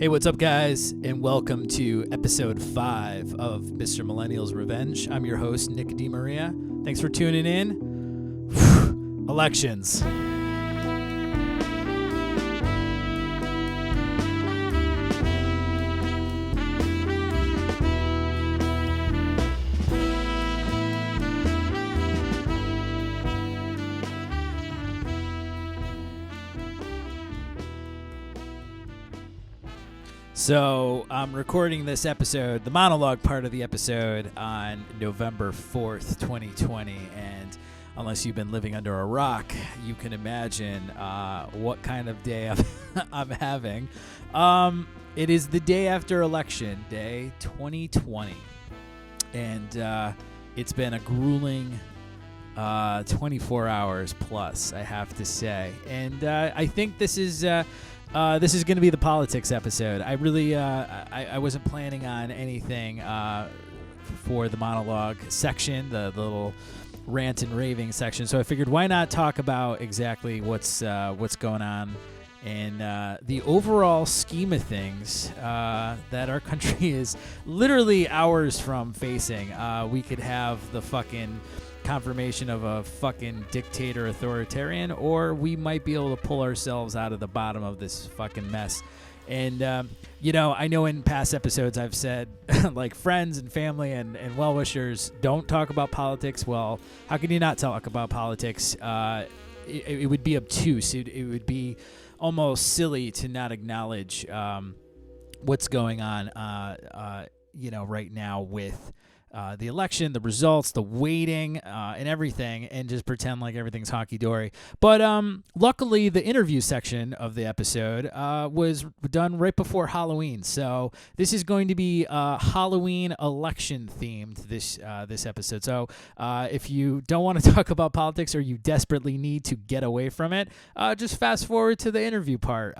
Hey, what's up, guys, and welcome to episode 5 of Mr. Millennial's Revenge. I'm your host, Nick DeMaria. Thanks for tuning in. Elections. So I'm recording this episode, the monologue part of the episode, on November 4th, 2020. And unless you've been living under a rock, you can imagine what kind of day I'm having. It is the day after Election Day 2020. And it's been a grueling 24 hours plus, I have to say. And I think this is going to be the politics episode. I really, I wasn't planning on anything for the monologue section, the little rant and raving section. So I figured, why not talk about exactly what's going on in the overall scheme of things that our country is literally hours from facing. We could have the fucking confirmation of a fucking dictator authoritarian, or we might be able to pull ourselves out of the bottom of this fucking mess. And I know in past episodes I've said like friends and family and well-wishers don't talk about politics. Well, how can you not talk about politics? It would be obtuse. It would be almost silly to not acknowledge what's going on right now with the election, the results, the waiting, and everything, and just pretend like everything's honky-dory. But luckily, the interview section of the episode was done right before Halloween. So this is going to be Halloween election-themed, this episode. So if you don't want to talk about politics or you desperately need to get away from it, just fast forward to the interview part,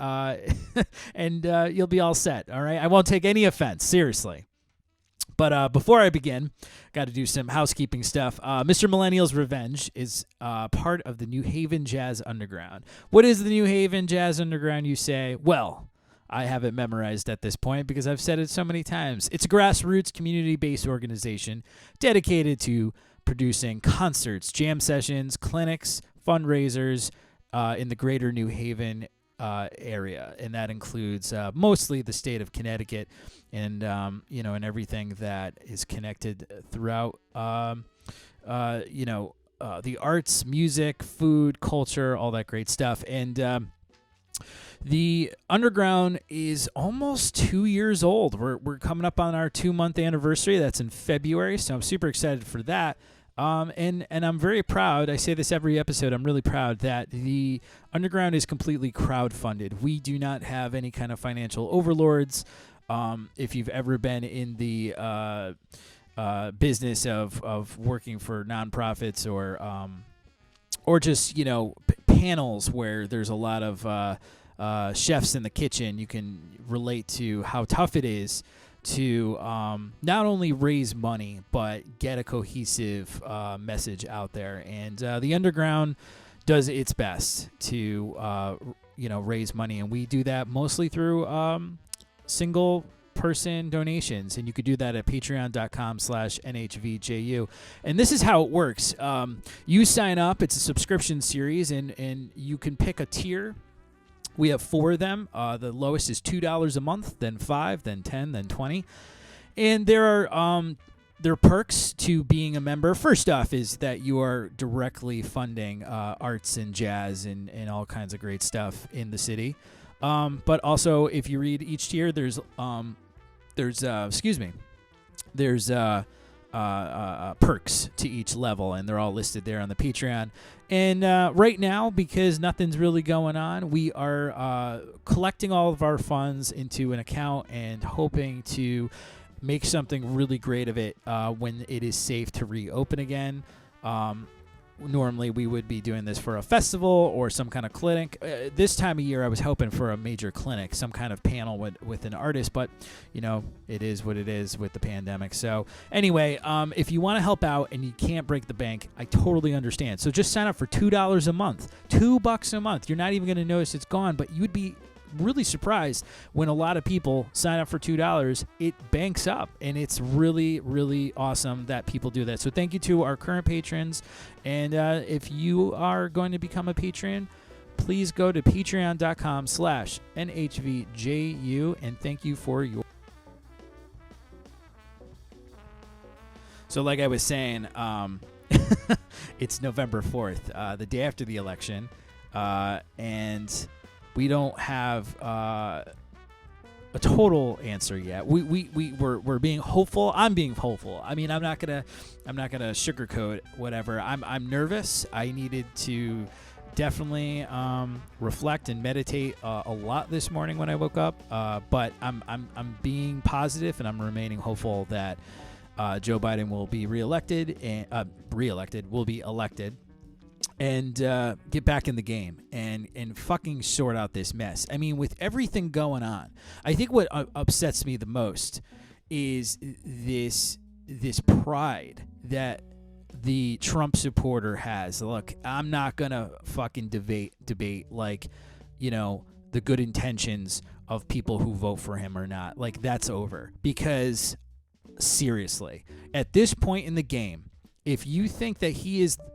and you'll be all set, all right? I won't take any offense, seriously. But before I begin, got to do some housekeeping stuff. Mr. Millennial's Revenge is part of the New Haven Jazz Underground. What is the New Haven Jazz Underground, you say? Well, I have it memorized at this point because I've said it so many times. It's a grassroots, community-based organization dedicated to producing concerts, jam sessions, clinics, fundraisers in the greater New Haven area, and that includes mostly the state of Connecticut, and and everything that is connected throughout the arts, music, food, culture, all that great stuff. And the underground is almost 2 years old. We're coming up on our 2-month anniversary. That's in February, so I'm super excited for that. And I'm very proud, I say this every episode, I'm really proud that the Underground is completely crowdfunded. We do not have any kind of financial overlords. If you've ever been in the business of working for nonprofits or just, panels where there's a lot of chefs in the kitchen, you can relate to how tough it is to not only raise money, but get a cohesive message out there. And the Underground does its best to, raise money. And we do that mostly through single-person donations. And you could do that at patreon.com/NHVJU. And this is how it works. You sign up. It's a subscription series, and you can pick a tier. We have 4 of them. The lowest is $2 a month, then $5, then $10, then $20. And there are perks to being a member. First off is that you are directly funding arts and jazz and all kinds of great stuff in the city. But also, if you read each tier, there's perks to each level, and they're all listed there on the Patreon. And right now, because nothing's really going on, we are collecting all of our funds into an account and hoping to make something really great of it when it is safe to reopen again. Normally, we would be doing this for a festival or some kind of clinic. This time of year, I was hoping for a major clinic, some kind of panel with an artist, but, it is what it is with the pandemic. So anyway, if you want to help out and you can't break the bank, I totally understand. So just sign up for $2 a month, $2 a month. You're not even going to notice it's gone, but you'd be really surprised when a lot of people sign up for $2. It banks up, and it's really, really awesome that people do that. So thank you to our current patrons, and if you are going to become a patron, please go to patreon.com/NHVJU, and thank you for your... So like I was saying, it's November 4th, the day after the election, and we don't have a total answer yet. We're being hopeful. I'm being hopeful. I mean, I'm not gonna sugarcoat whatever. I'm nervous. I needed to definitely reflect and meditate a lot this morning when I woke up. But I'm being positive, and I'm remaining hopeful that Joe Biden will be reelected and will be elected, and get back in the game and fucking sort out this mess. I mean, with everything going on, I think what upsets me the most is this pride that the Trump supporter has. Look, I'm not gonna fucking debate like, the good intentions of people who vote for him or not. Like, that's over. Because seriously, at this point in the game, if you think that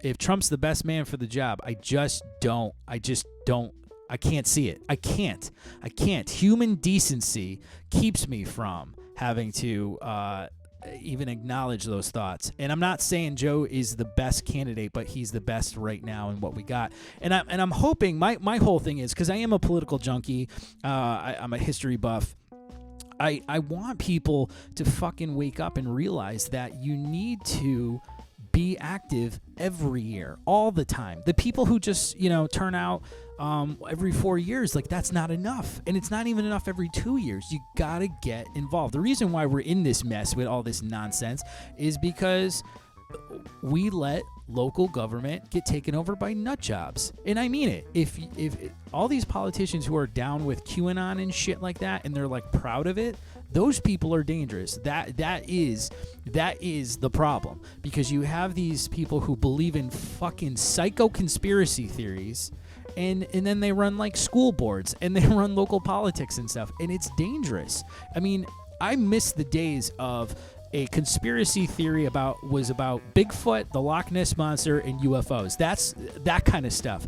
if Trump's the best man for the job, I can't see it. I can't. Human decency keeps me from having to even acknowledge those thoughts. And I'm not saying Joe is the best candidate, but he's the best right now in what we got. And I'm hoping, my whole thing is, because I am a political junkie, I'm a history buff, I want people to fucking wake up and realize that you need to be active every year, all the time. The people who just, turn out every 4 years, like, that's not enough. And it's not even enough every 2 years. You gotta get involved. The reason why we're in this mess with all this nonsense is because we let local government get taken over by nut jobs. And I mean it. If all these politicians who are down with QAnon and shit like that, and they're like proud of it, those people are dangerous. That is the problem, because you have these people who believe in fucking psycho conspiracy theories, and then they run like school boards, and they run local politics and stuff, and it's dangerous. I mean, I miss the days of a conspiracy theory about Bigfoot, the Loch Ness Monster, and UFOs. That's that kind of stuff.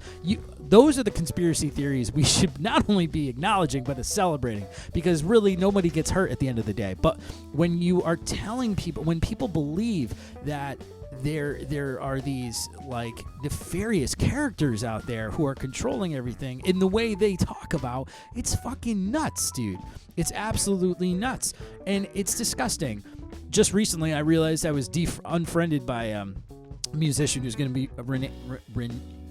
Those are the conspiracy theories we should not only be acknowledging, but celebrating, because really nobody gets hurt at the end of the day. But when you are telling people, when people believe that there are these like nefarious characters out there who are controlling everything in the way they talk about, it's fucking nuts, dude. It's absolutely nuts, and it's disgusting. Just recently, I realized I was unfriended by a musician who's going to be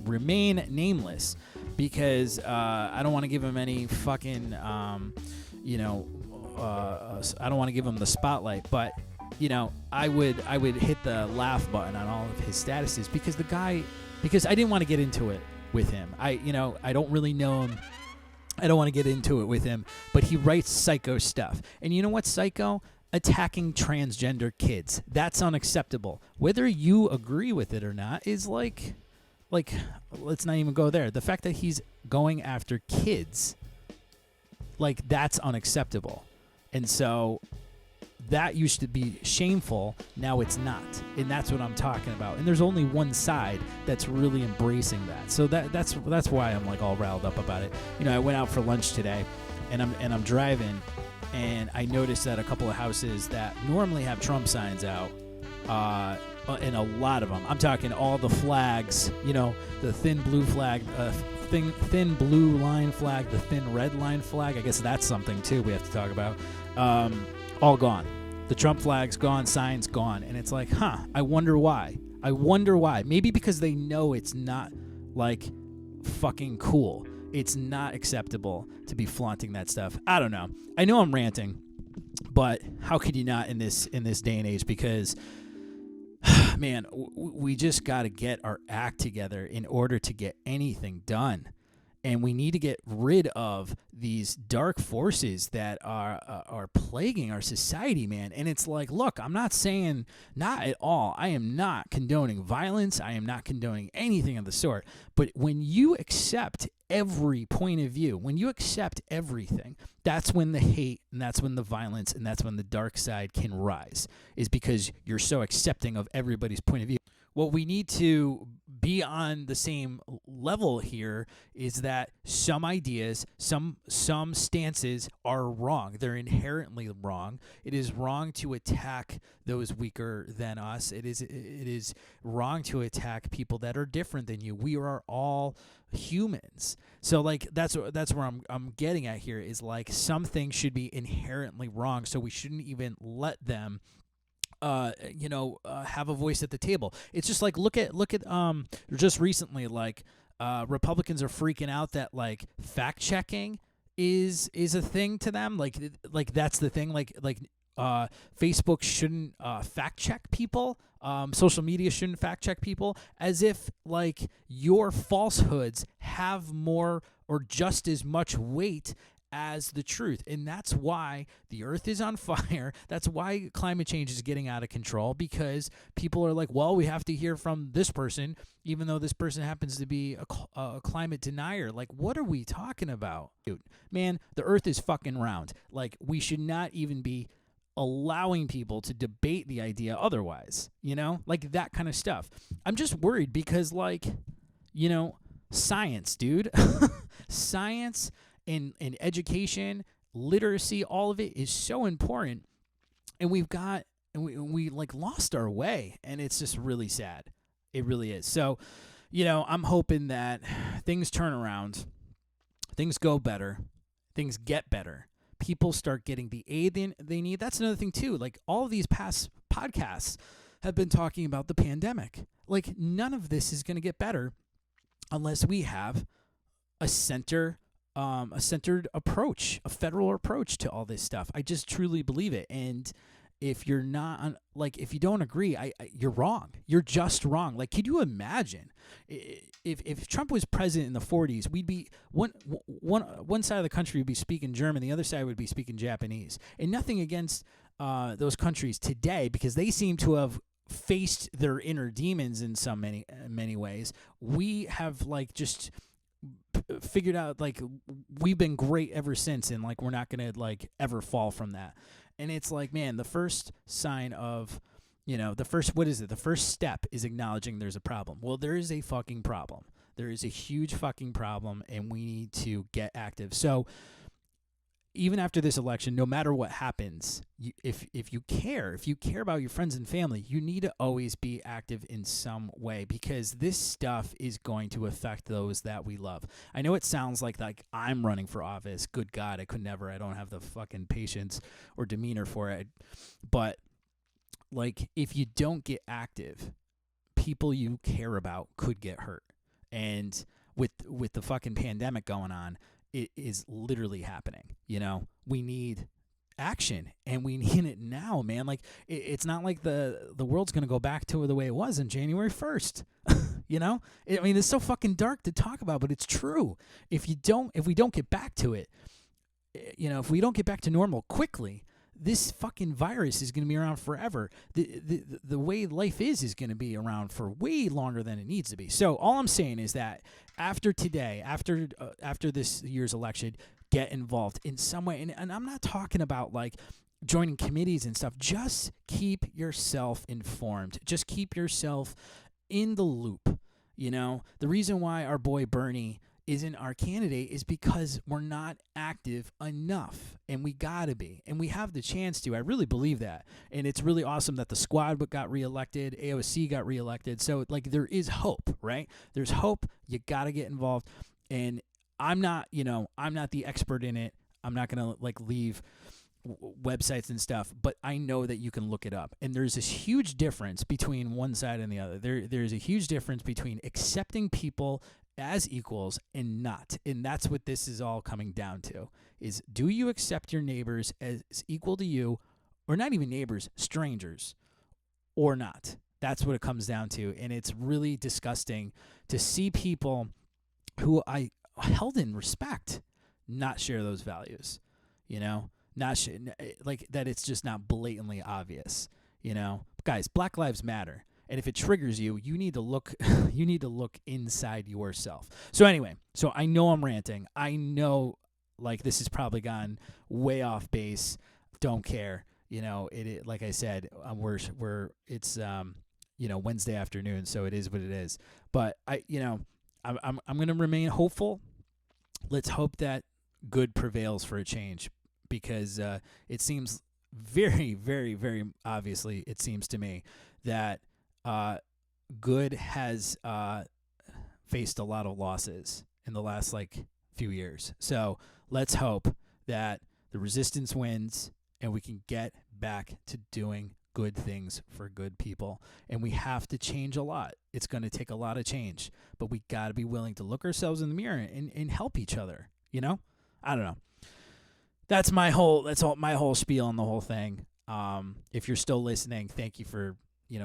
remain nameless, because I don't want to give him any fucking, I don't want to give him the spotlight, but I would hit the laugh button on all of his statuses, because I didn't want to get into it with him. I don't really know him. I don't want to get into it with him, but he writes psycho stuff. And you know what's psycho? Attacking transgender kids. That's unacceptable. Whether you agree with it or not is like let's not even go there. The fact that he's going after kids, like, that's unacceptable. And so that used to be shameful. Now it's not. And that's what I'm talking about. And there's only one side that's really embracing that. So that's why I'm like all riled up about it. I went out for lunch today, and I'm driving, and I noticed that a couple of houses that normally have Trump signs out, and a lot of them, I'm talking all the flags, the thin blue flag, thin blue line flag, the thin red line flag, I guess that's something too we have to talk about, all gone. The Trump flag's gone, signs gone, and it's like, I wonder why. Maybe because they know it's not, like, fucking cool. It's not acceptable to be flaunting that stuff. I don't know. I know I'm ranting, but how could you not in this day and age? Because, man, we just got to get our act together in order to get anything done. And we need to get rid of these dark forces that are plaguing our society, man. And it's like, look, I'm not saying, not at all. I am not condoning violence. I am not condoning anything of the sort. But when you accept every point of view, when you accept everything, that's when the hate and that's when the violence and that's when the dark side can rise, is because you're so accepting of everybody's point of view. What we need to be on the same level here is that some ideas, some stances are wrong. They're inherently wrong. It is wrong to attack those weaker than us. It is wrong to attack people that are different than you. We are all humans. So like that's where I'm getting at here, is like some things should be inherently wrong, so we shouldn't even let them have a voice at the table. It's just like look at just recently, like Republicans are freaking out that like fact checking is a thing to them. Like that's the thing. Like Facebook shouldn't fact check people. Social media shouldn't fact check people, as if like your falsehoods have more or just as much weight as the truth. And that's why the earth is on fire. That's why climate change is getting out of control, because people are like, well, we have to hear from this person, even though this person happens to be a climate denier. Like, what are we talking about? Dude, man, the earth is fucking round. Like, we should not even be allowing people to debate the idea otherwise, like that kind of stuff. I'm just worried because, like, science, dude. Science and education, literacy, all of it is so important, and we like lost our way, and it's just really sad. It really is. So, I'm hoping that things turn around, things go better, things get better. People start getting the aid they need. That's another thing too. Like, all of these past podcasts have been talking about the pandemic. Like, none of this is going to get better unless we have a centered approach, a federal approach to all this stuff. I just truly believe it. And if you're not, if you don't agree, you're wrong. You're just wrong. Like, could you imagine if Trump was president in the 40s, we'd be one side of the country would be speaking German, the other side would be speaking Japanese. And nothing against those countries today, because they seem to have faced their inner demons in so many ways. We have just figured out, like, we've been great ever since, and like we're not gonna like ever fall from that. And it's like, man, the first sign of the first step is acknowledging there's a problem. Well, there is a fucking problem. There is a huge fucking problem, and we need to get active. So even after this election, no matter what happens, if you care about your friends and family, you need to always be active in some way, because this stuff is going to affect those that we love. I know it sounds like I'm running for office. Good God, I could never. I don't have the fucking patience or demeanor for it. But like, if you don't get active, people you care about could get hurt. And with the fucking pandemic going on, it is literally happening. We need action, and we need it now, man. Like, it's not like the world's going to go back to the way it was on January 1st. It's so fucking dark to talk about, but it's true. If we don't get back to it, if we don't get back to normal quickly, this fucking virus is going to be around forever. The way life is going to be around for way longer than it needs to be. So all I'm saying is that after today, after this year's election, get involved in some way. And I'm not talking about like joining committees and stuff. Just keep yourself informed. Just keep yourself in the loop. The reason why our boy Bernie isn't our candidate is because we're not active enough, and we gotta be, and we have the chance to. I really believe that, and it's really awesome that the squad got reelected, AOC got reelected. So like, there is hope, right? There's hope. You gotta get involved, and I'm not the expert in it. I'm not gonna like leave websites and stuff, but I know that you can look it up, and there's this huge difference between one side and the other. There's a huge difference between accepting people as equals and not. And that's what this is all coming down to, is do you accept your neighbors as equal to you, or not even neighbors, strangers, or not? That's what it comes down to. And it's really disgusting to see people who held in respect, not share those values, not like that. It's just not blatantly obvious, guys, Black Lives Matter. And if it triggers you, you need to look you need to look inside yourself. So anyway, I know I'm ranting. I know like this has probably gone way off base. Don't care. It like I said, it's Wednesday afternoon, so it is what it is. But I'm going to remain hopeful. Let's hope that good prevails for a change, because it seems very, very, very obviously, it seems to me that good has faced a lot of losses in the last few years. So let's hope that the resistance wins and we can get back to doing good things for good people. And we have to change a lot. It's going to take a lot of change, but we got to be willing to look ourselves in the mirror and help each other. I don't know. That's my whole spiel on the whole thing. If you're still listening, thank you for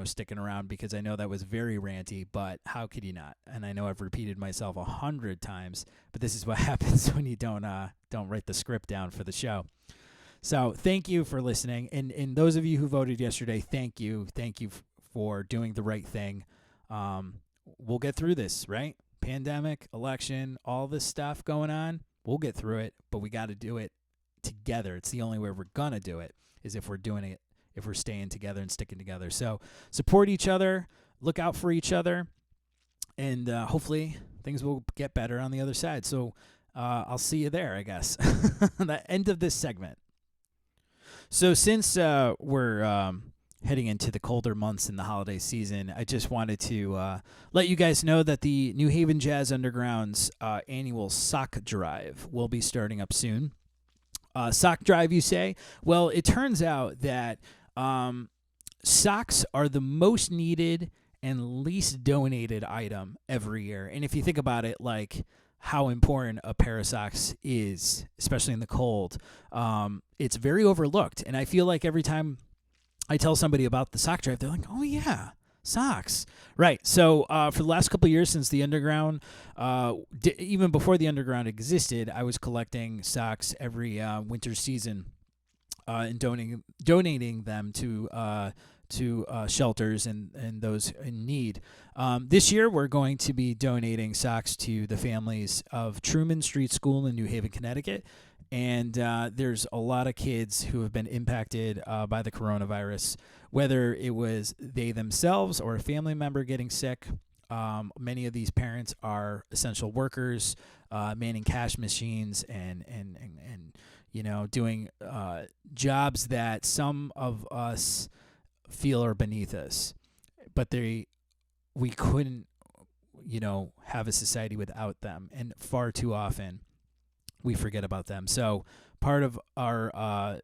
sticking around, because I know that was very ranty, but how could you not? And I know I've repeated myself 100 times, but this is what happens when you don't write the script down for the show. So thank you for listening, and those of you who voted yesterday, thank you for doing the right thing. We'll get through this, right? Pandemic, election, all this stuff going on. We'll get through it, but we got to do it together. It's the only way we're gonna do it, is if we're doing it. If we're staying together and sticking together. So support each other, look out for each other, and hopefully things will get better on the other side. So I'll see you there, I guess. The end of this segment. So since we're heading into the colder months in the holiday season, I just wanted to let you guys know that the New Haven Jazz Underground's annual sock drive will be starting up soon. Sock drive, you say? Well, it turns out that socks are the most needed and least donated item every year. And if you think about it, like how important a pair of socks is, especially in the cold, it's very overlooked. And I feel like every time I tell somebody about the sock drive, they're like, oh, yeah, socks. Right. So for the last couple of years since the Underground, even before the Underground existed, I was collecting socks every winter season and donating them to shelters and those in need. This year, we're going to be donating socks to the families of Truman Street School in New Haven, Connecticut. And there's a lot of kids who have been impacted by the coronavirus, whether it was they themselves or a family member getting sick. Many of these parents are essential workers, manning cash machines and doing jobs that some of us feel are beneath us. But we couldn't, have a society without them. And far too often we forget about them. So part of our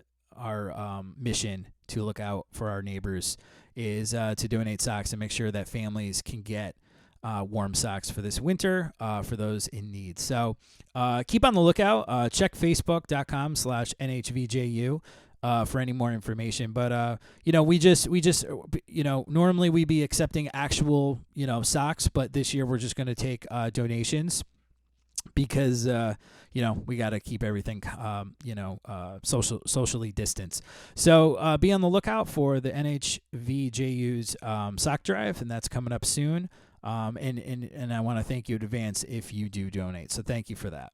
mission to look out for our neighbors is to donate socks and make sure that families can get warm socks for this winter for those in need. So keep on the lookout. Check facebook.com/NHVJU for any more information. But, we just normally we be accepting actual, socks, but this year we're just going to take donations. Because, we got to keep everything, socially distanced. So be on the lookout for the NHVJU's sock drive, and that's coming up soon. And I want to thank you in advance if you do donate. So thank you for that.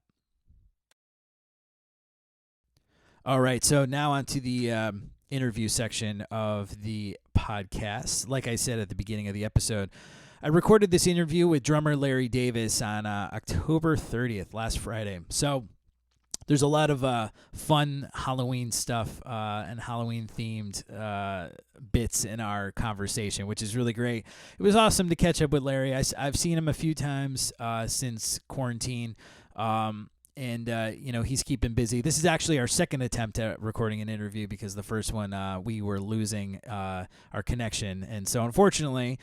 All right, so now on to the interview section of the podcast. Like I said at the beginning of the episode, I recorded this interview with drummer Larry Davis on October 30th, last Friday. So there's a lot of fun Halloween stuff and Halloween-themed bits in our conversation, which is really great. It was awesome to catch up with Larry. I've seen him a few times since quarantine. And he's keeping busy. This is actually our second attempt at recording an interview because the first one we were losing our connection. And so unfortunately,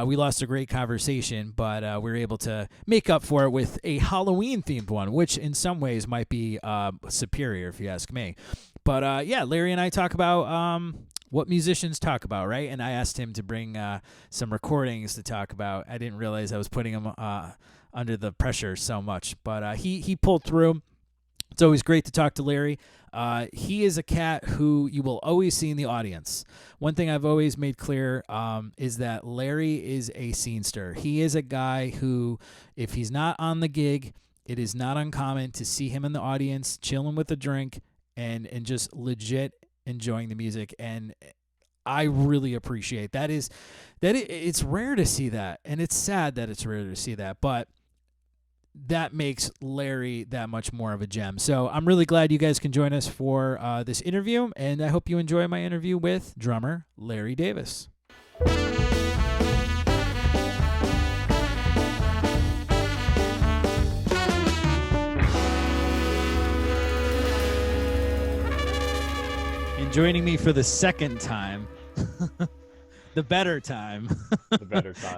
we lost a great conversation, but we were able to make up for it with a Halloween-themed one, which in some ways might be superior if you ask me. But Larry and I talk about what musicians talk about, right? And I asked him to bring some recordings to talk about. I didn't realize I was putting him under the pressure so much, but he pulled through. It's always great to talk to Larry. He is a cat who you will always see in the audience. One thing I've always made clear is that Larry is a scenester. He is a guy who, if he's not on the gig, it is not uncommon to see him in the audience chilling with a drink and just legit enjoying the music. And I really appreciate that. It's rare to see that, and it's sad that it's rare to see that, but that makes Larry that much more of a gem. So I'm really glad you guys can join us for this interview, and I hope you enjoy my interview with drummer Larry Davis. And joining me for the second time, the better time,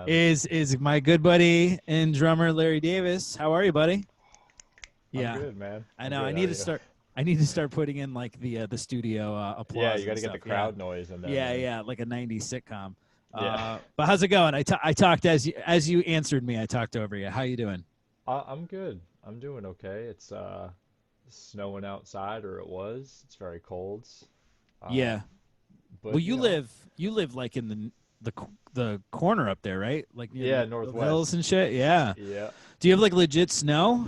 is my good buddy and drummer Larry Davis. How are you, buddy? I'm good, man. I know. I need to start putting in like the studio applause. Yeah, you got to get the crowd noise in there. Yeah, like a '90s sitcom. But how's it going? I talked as you answered me. I talked over you. How you doing? I'm good. I'm doing okay. It's snowing outside, or it was. It's very cold. Yeah. But, well, you live like in the corner up there, right? Like near the northwest hills and shit. Yeah. Yeah. Do you have like legit snow?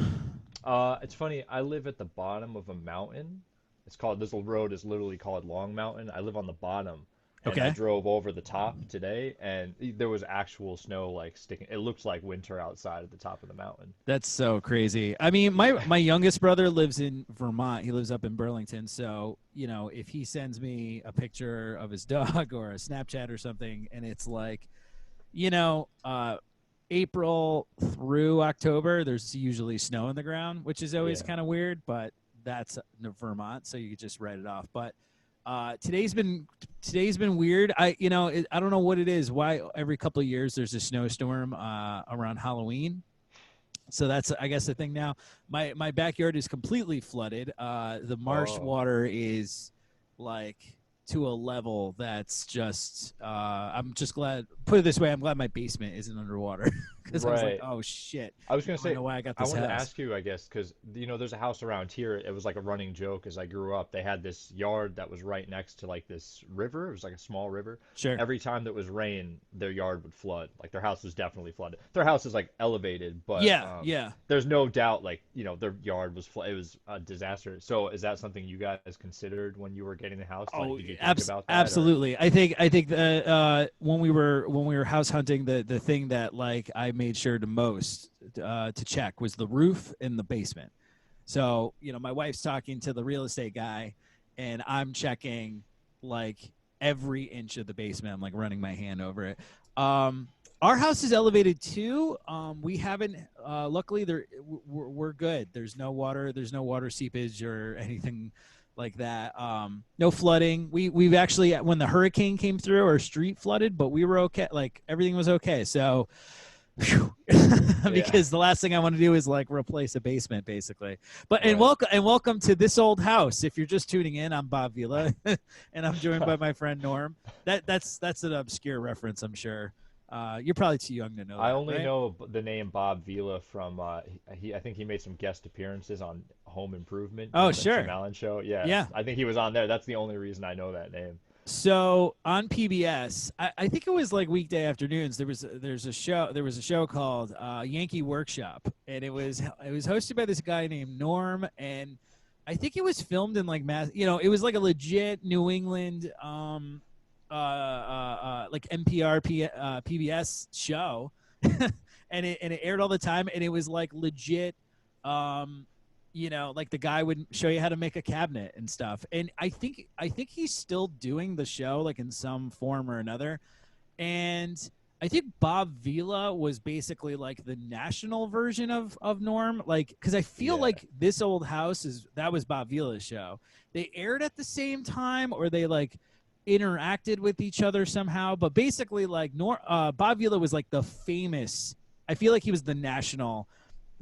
It's funny. I live at the bottom of a mountain. This road is literally called Long Mountain. I live on the bottom. And I drove over the top today, and there was actual snow like sticking. It looks like winter outside at the top of the mountain. That's so crazy. I mean, my youngest brother lives in Vermont. He lives up in Burlington. So, if he sends me a picture of his dog or a Snapchat or something, and it's like, April through October, there's usually snow on the ground, which is always kind of weird, but that's Vermont, so you could just write it off. But today's been weird. I don't know what it is. Why every couple of years there's a snowstorm around Halloween. So that's, I guess, the thing now. My backyard is completely flooded. The marsh water is like to a level that's just I'm just glad, put it this way, I'm glad my basement isn't underwater, because I was like, oh shit, I was gonna say, know why I got this wanted house. to ask you, I guess, because there's a house around here. It was like a running joke as I grew up. They had this yard that was right next to like this river. It was like a small river. Sure. Every time that was rain, their yard would flood. Like their house was definitely flooded. Their house is like elevated, but there's no doubt, like, their yard was flooded. It was a disaster. So is that something you guys considered when you were getting the house? Like, did you think about that? Absolutely. I think when we were house hunting, the thing that like I made sure to check was the roof and the basement. So, my wife's talking to the real estate guy, and I'm checking like every inch of the basement. I'm like running my hand over it. Our house is elevated too. We haven't, luckily we're good. There's no water seepage or anything like that. No flooding. We've actually, when the hurricane came through, our street flooded, but we were okay. Like everything was okay. So, because the last thing I want to do is like replace a basement, basically. But and welcome to This Old House. If you're just tuning in, I'm Bob Vila, and I'm joined by my friend Norm. That's an obscure reference, I'm sure. You're probably too young to know. I only know the name Bob Vila from I think he made some guest appearances on Home Improvement. Oh, sure. Tim Allen show. Yeah. I think he was on there. That's the only reason I know that name. So on PBS, I think it was like weekday afternoons. There was a show called Yankee Workshop, and it was hosted by this guy named Norm, and I think it was filmed in like it was like a legit New England like NPR PBS show, and it aired all the time, and it was like legit. Like the guy would show you how to make a cabinet and stuff. And I think he's still doing the show like in some form or another. And I think Bob Vila was basically like the national version of Norm. Like, cause I feel like This Old House that was Bob Vila's show. They aired at the same time, or they like interacted with each other somehow. But basically like Bob Vila was like the famous, I feel like he was the national,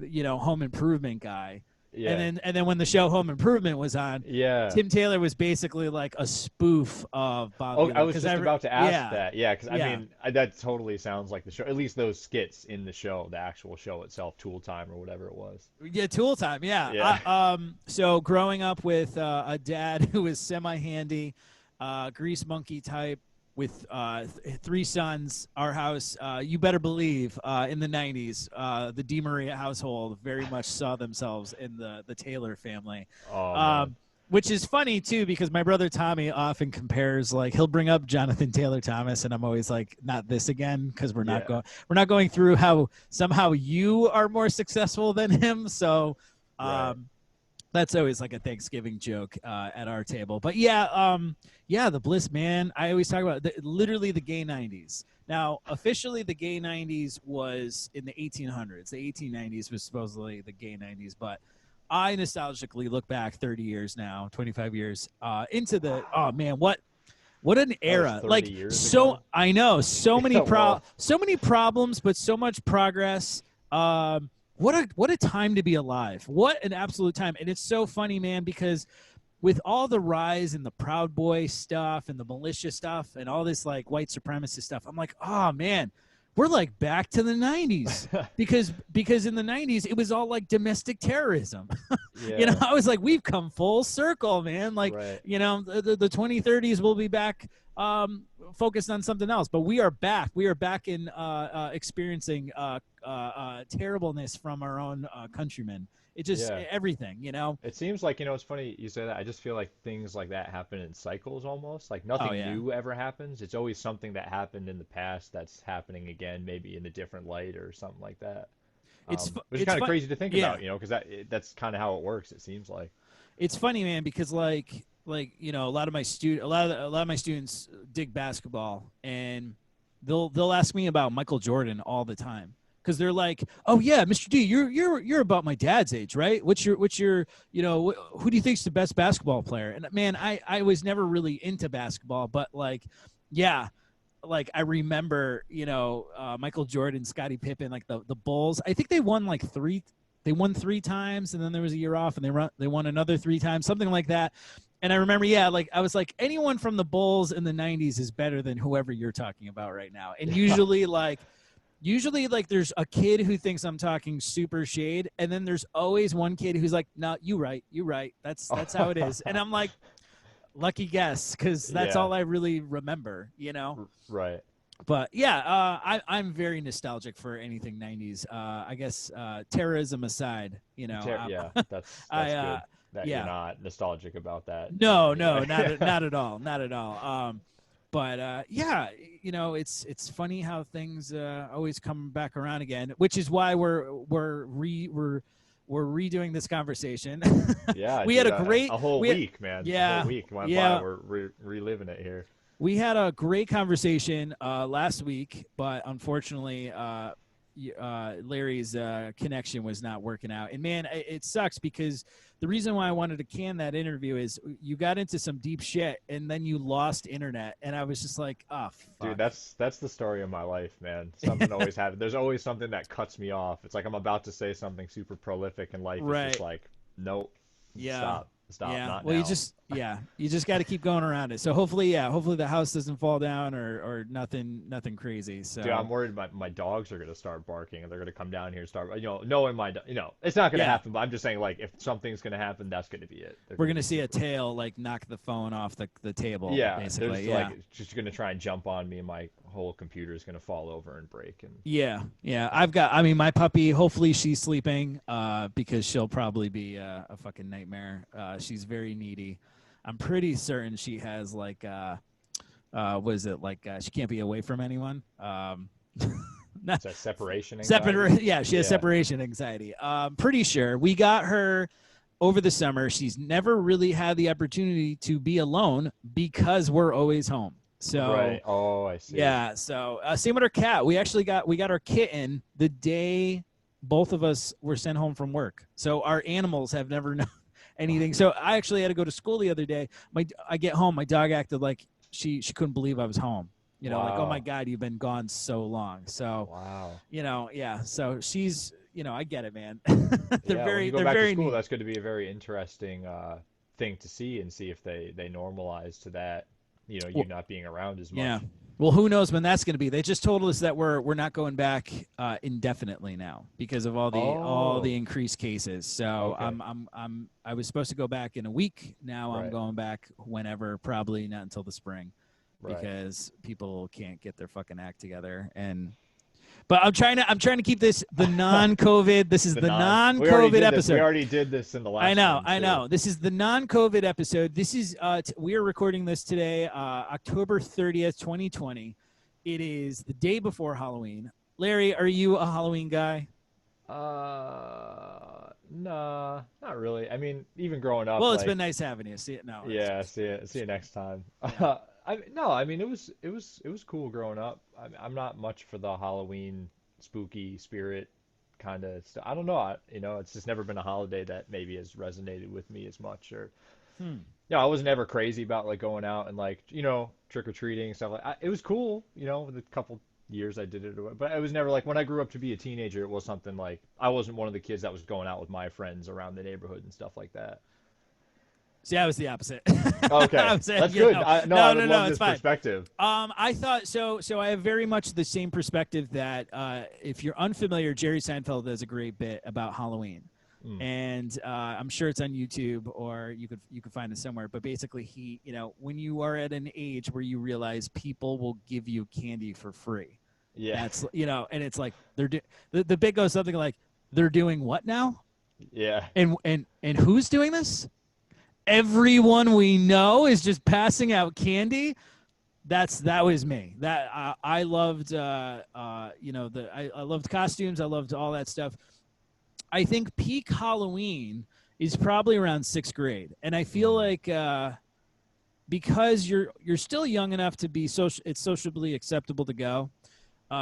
Home Improvement guy. Yeah. And then when the show Home Improvement was on, Yeah. Tim Taylor was basically like a spoof of Bob Oh, I Vila. was just about to ask Yeah, that. Yeah, because I yeah. mean, that totally sounds like the show. At least those skits in the show, the actual show itself, Tool Time or whatever it was. Yeah, Tool Time. Yeah. Yeah. So growing up with a dad who was semi-handy, grease monkey type, with three sons, our house, you better believe, in the '90s, the DeMaria household very much saw themselves in the Taylor family. Oh man. Um, which is funny too, because my brother Tommy often compares, like, he'll bring up Jonathan Taylor Thomas, and I'm always like, not this again, because Yeah. we're not going through how somehow you are more successful than him. So Right. that's always like a Thanksgiving joke at our table. But yeah, the Bliss, man. I always talk about literally the gay '90s. Now, officially, the gay '90s was in the 1800s. The 1890s was supposedly the gay '90s, but I nostalgically look back 30 years now, 25 years into the, oh man, what an That was era. 30 Like, years so ago. I know so many Yeah. Well. so many problems, but so much progress. What a time to be alive. What an absolute time. And it's so funny, man, because with all the rise in the Proud Boy stuff and the militia stuff and all this like white supremacist stuff, I'm like, oh man, we're like back to the '90s, because in the '90s it was all like domestic terrorism. Yeah. I was like, we've come full circle, man. Like, Right. the 2030s will be back, focused on something else, but we are back. We are back in experiencing terribleness from our own countrymen. It just Yeah. everything. It seems like, it's funny you say that. I just feel like things like that happen in cycles almost. Like Oh nothing yeah, new ever happens. It's always something that happened in the past that's happening again, maybe in a different light or something like that. Which is it's kind of fun. crazy to think Yeah, about, because that's kind of how it works, it seems like. it's funny, man, because a lot of my students dig basketball, and they'll ask me about Michael Jordan all the time, because they're like, oh yeah, Mr. D, you're about my dad's age, right? What's your who do you think's the best basketball player? And man, I was never really into basketball, but like, yeah, like I remember, Michael Jordan, Scottie Pippen, like the Bulls. I think they won like three. They won three times, and then there was a year off, and they won another three times, something like that. And I remember, yeah, like I was like, anyone from the Bulls in the '90s is better than whoever you're talking about right now. And usually like there's a kid who thinks I'm talking super shade, and then there's always one kid who's like, no, you right. That's how it is. And I'm like, lucky guess, because that's Yeah. all I really remember. Right. But yeah, I'm very nostalgic for anything '90s. I guess terrorism aside, Yeah, that's I good that you're yeah, not nostalgic about that no, no, anyway. not at all, not at all. But yeah, it's funny how things always come back around again, which is why we're redoing this conversation. Yeah, We had dude, a great a whole week, man. A whole yeah, week went by. yeah. We're reliving it here. We had a great conversation last week, but unfortunately, Larry's connection was not working out. And man, it sucks, because the reason why I wanted to can that interview is you got into some deep shit, and then you lost internet, and I was just like, oh Dude, fuck. that's the story of my life, man. Something always happens. There's always something that cuts me off. It's like I'm about to say something super prolific, and life is just Right. like, nope, Yeah. stop, Yeah. not Well, now. you just got to keep going around it. So hopefully the house doesn't fall down, or nothing crazy. Dude, I'm So worried my dogs are gonna start barking and they're gonna come down here and start, knowing it's not gonna yeah, happen, but I'm just saying, like, if something's gonna happen, that's gonna be it. They're we're gonna gonna be see a super. tail like knock the phone off the table, Yeah, they're basically. just Yeah. like just gonna try and jump on me, and my whole computer is gonna fall over and break. And Yeah, yeah. I mean, my puppy, hopefully she's sleeping, because she'll probably be a fucking nightmare. She's very needy. I'm pretty certain she has like, what is it? Like, she can't be away from anyone. Not it's that separation anxiety. separate. Yeah, she has Yeah. separation anxiety. Pretty sure we got her over the summer. She's never really had the opportunity to be alone because we're always home. So Right. Oh, I see. yeah, so same with our cat. We got our kitten the day both of us were sent home from work. So our animals have never known anything. So I actually had to go to school the other day. I get home, my dog acted like she couldn't believe I was home. Like, oh my Wow. God, you've been gone so long. So Wow. yeah. So she's I get it, man. Yeah, when you go they're back to very school, neat. that's going to be a very interesting thing to see and see if they normalize to that, you Well, not being around as yeah. much. Well, who knows when that's going to be? They just told us that we're not going back indefinitely now because of all the Oh, increased cases. So okay. I was supposed to go back in a week. Now I'm Right, going back whenever, probably not until the spring, right. because people can't get their fucking act together. But I'm trying to keep this the non-COVID. This is The the non, we already non-COVID did this. We episode. already did this in the I last know, one I too. know. This is the non-COVID episode. This is we are recording this today, October 30th, 2020. It is the day before Halloween. Larry, are you a Halloween guy? Nah, not really. I mean, even growing up, Well, it's been like, nice having you. See it? No, it's yeah, just see you next time. yeah. No, I mean, it was cool growing up. I'm not much for the Halloween spooky spirit kind of stuff. I don't know. It's just never been a holiday that maybe has resonated with me as much. Or, Hmm. yeah, I was never crazy about like going out and like, trick or treating and stuff it was cool, the couple years I did it, but it was never like when I grew up to be a teenager, it was something like I wasn't one of the kids that was going out with my friends around the neighborhood and stuff like that. See, I was the opposite. Okay, I was saying, that's good. No, I no, would no, no. love It's this fine. perspective. I thought so. So I have very much the same perspective that if you're unfamiliar, Jerry Seinfeld does a great bit about Halloween, Mm, and I'm sure it's on YouTube or you could find it somewhere. But basically, when you are at an age where you realize people will give you candy for free, yeah, that's and it's like the bit goes something like they're doing what now, yeah. and who's doing this? Everyone we know is just passing out candy. That was me. That I loved. I loved costumes. I loved all that stuff. I think peak Halloween is probably around sixth grade, and I feel Mm, like because you're still young enough to be social, it's sociably acceptable to go.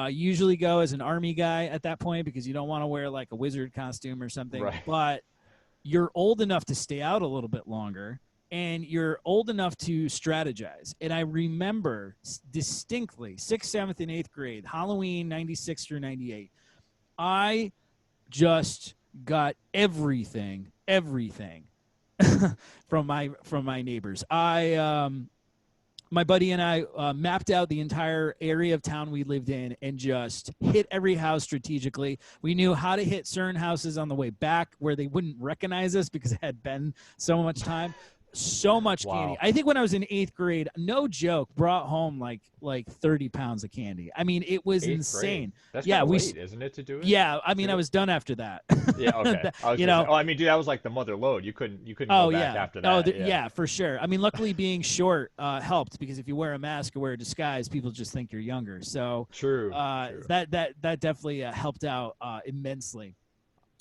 Usually go as an army guy at that point because you don't want to wear like a wizard costume or something. right. But you're old enough to stay out a little bit longer, and you're old enough to strategize. And I remember distinctly 6th, 7th, and 8th grade, Halloween 96 through 98. I just got everything from my neighbors. My buddy and I mapped out the entire area of town we lived in and just hit every house strategically. We knew how to hit certain houses on the way back where they wouldn't recognize us because it had been so much time. So much candy. Wow. I think when I was in 8th grade, no joke, brought home like 30 pounds of candy. I mean, it was Eighth grade. insane. That's kind Yeah, of late, isn't it, to do it yeah. I mean, I too? was done after that. Yeah, okay. I was you gonna say. know, Oh, I mean, dude, that was like the mother load. You couldn't go Oh back yeah. after Oh that. Yeah. yeah, for sure. I mean, luckily being short helped because if you wear a mask or wear a disguise, people just think you're younger. So True. True. that definitely helped out immensely.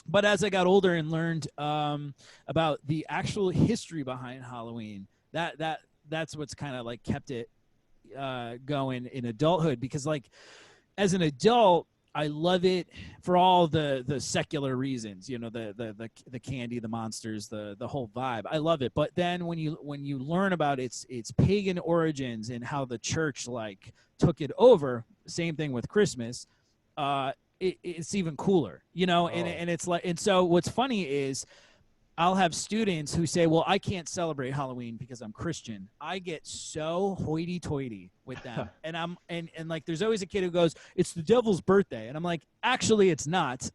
But as I got older and learned about the actual history behind Halloween, that's what's kind of like kept it going in adulthood because like as an adult, I love it for all the secular reasons, the candy, the monsters, the whole vibe. I love it. But then when you learn about its pagan origins and how the church like took it over, same thing with Christmas, it's even cooler, and Oh. and it's like and so what's funny is I'll have students who say, "Well, I can't celebrate Halloween because I'm Christian." I get so hoity-toity with them, and like, there's always a kid who goes, "It's the devil's birthday," and I'm like, "Actually, it's not."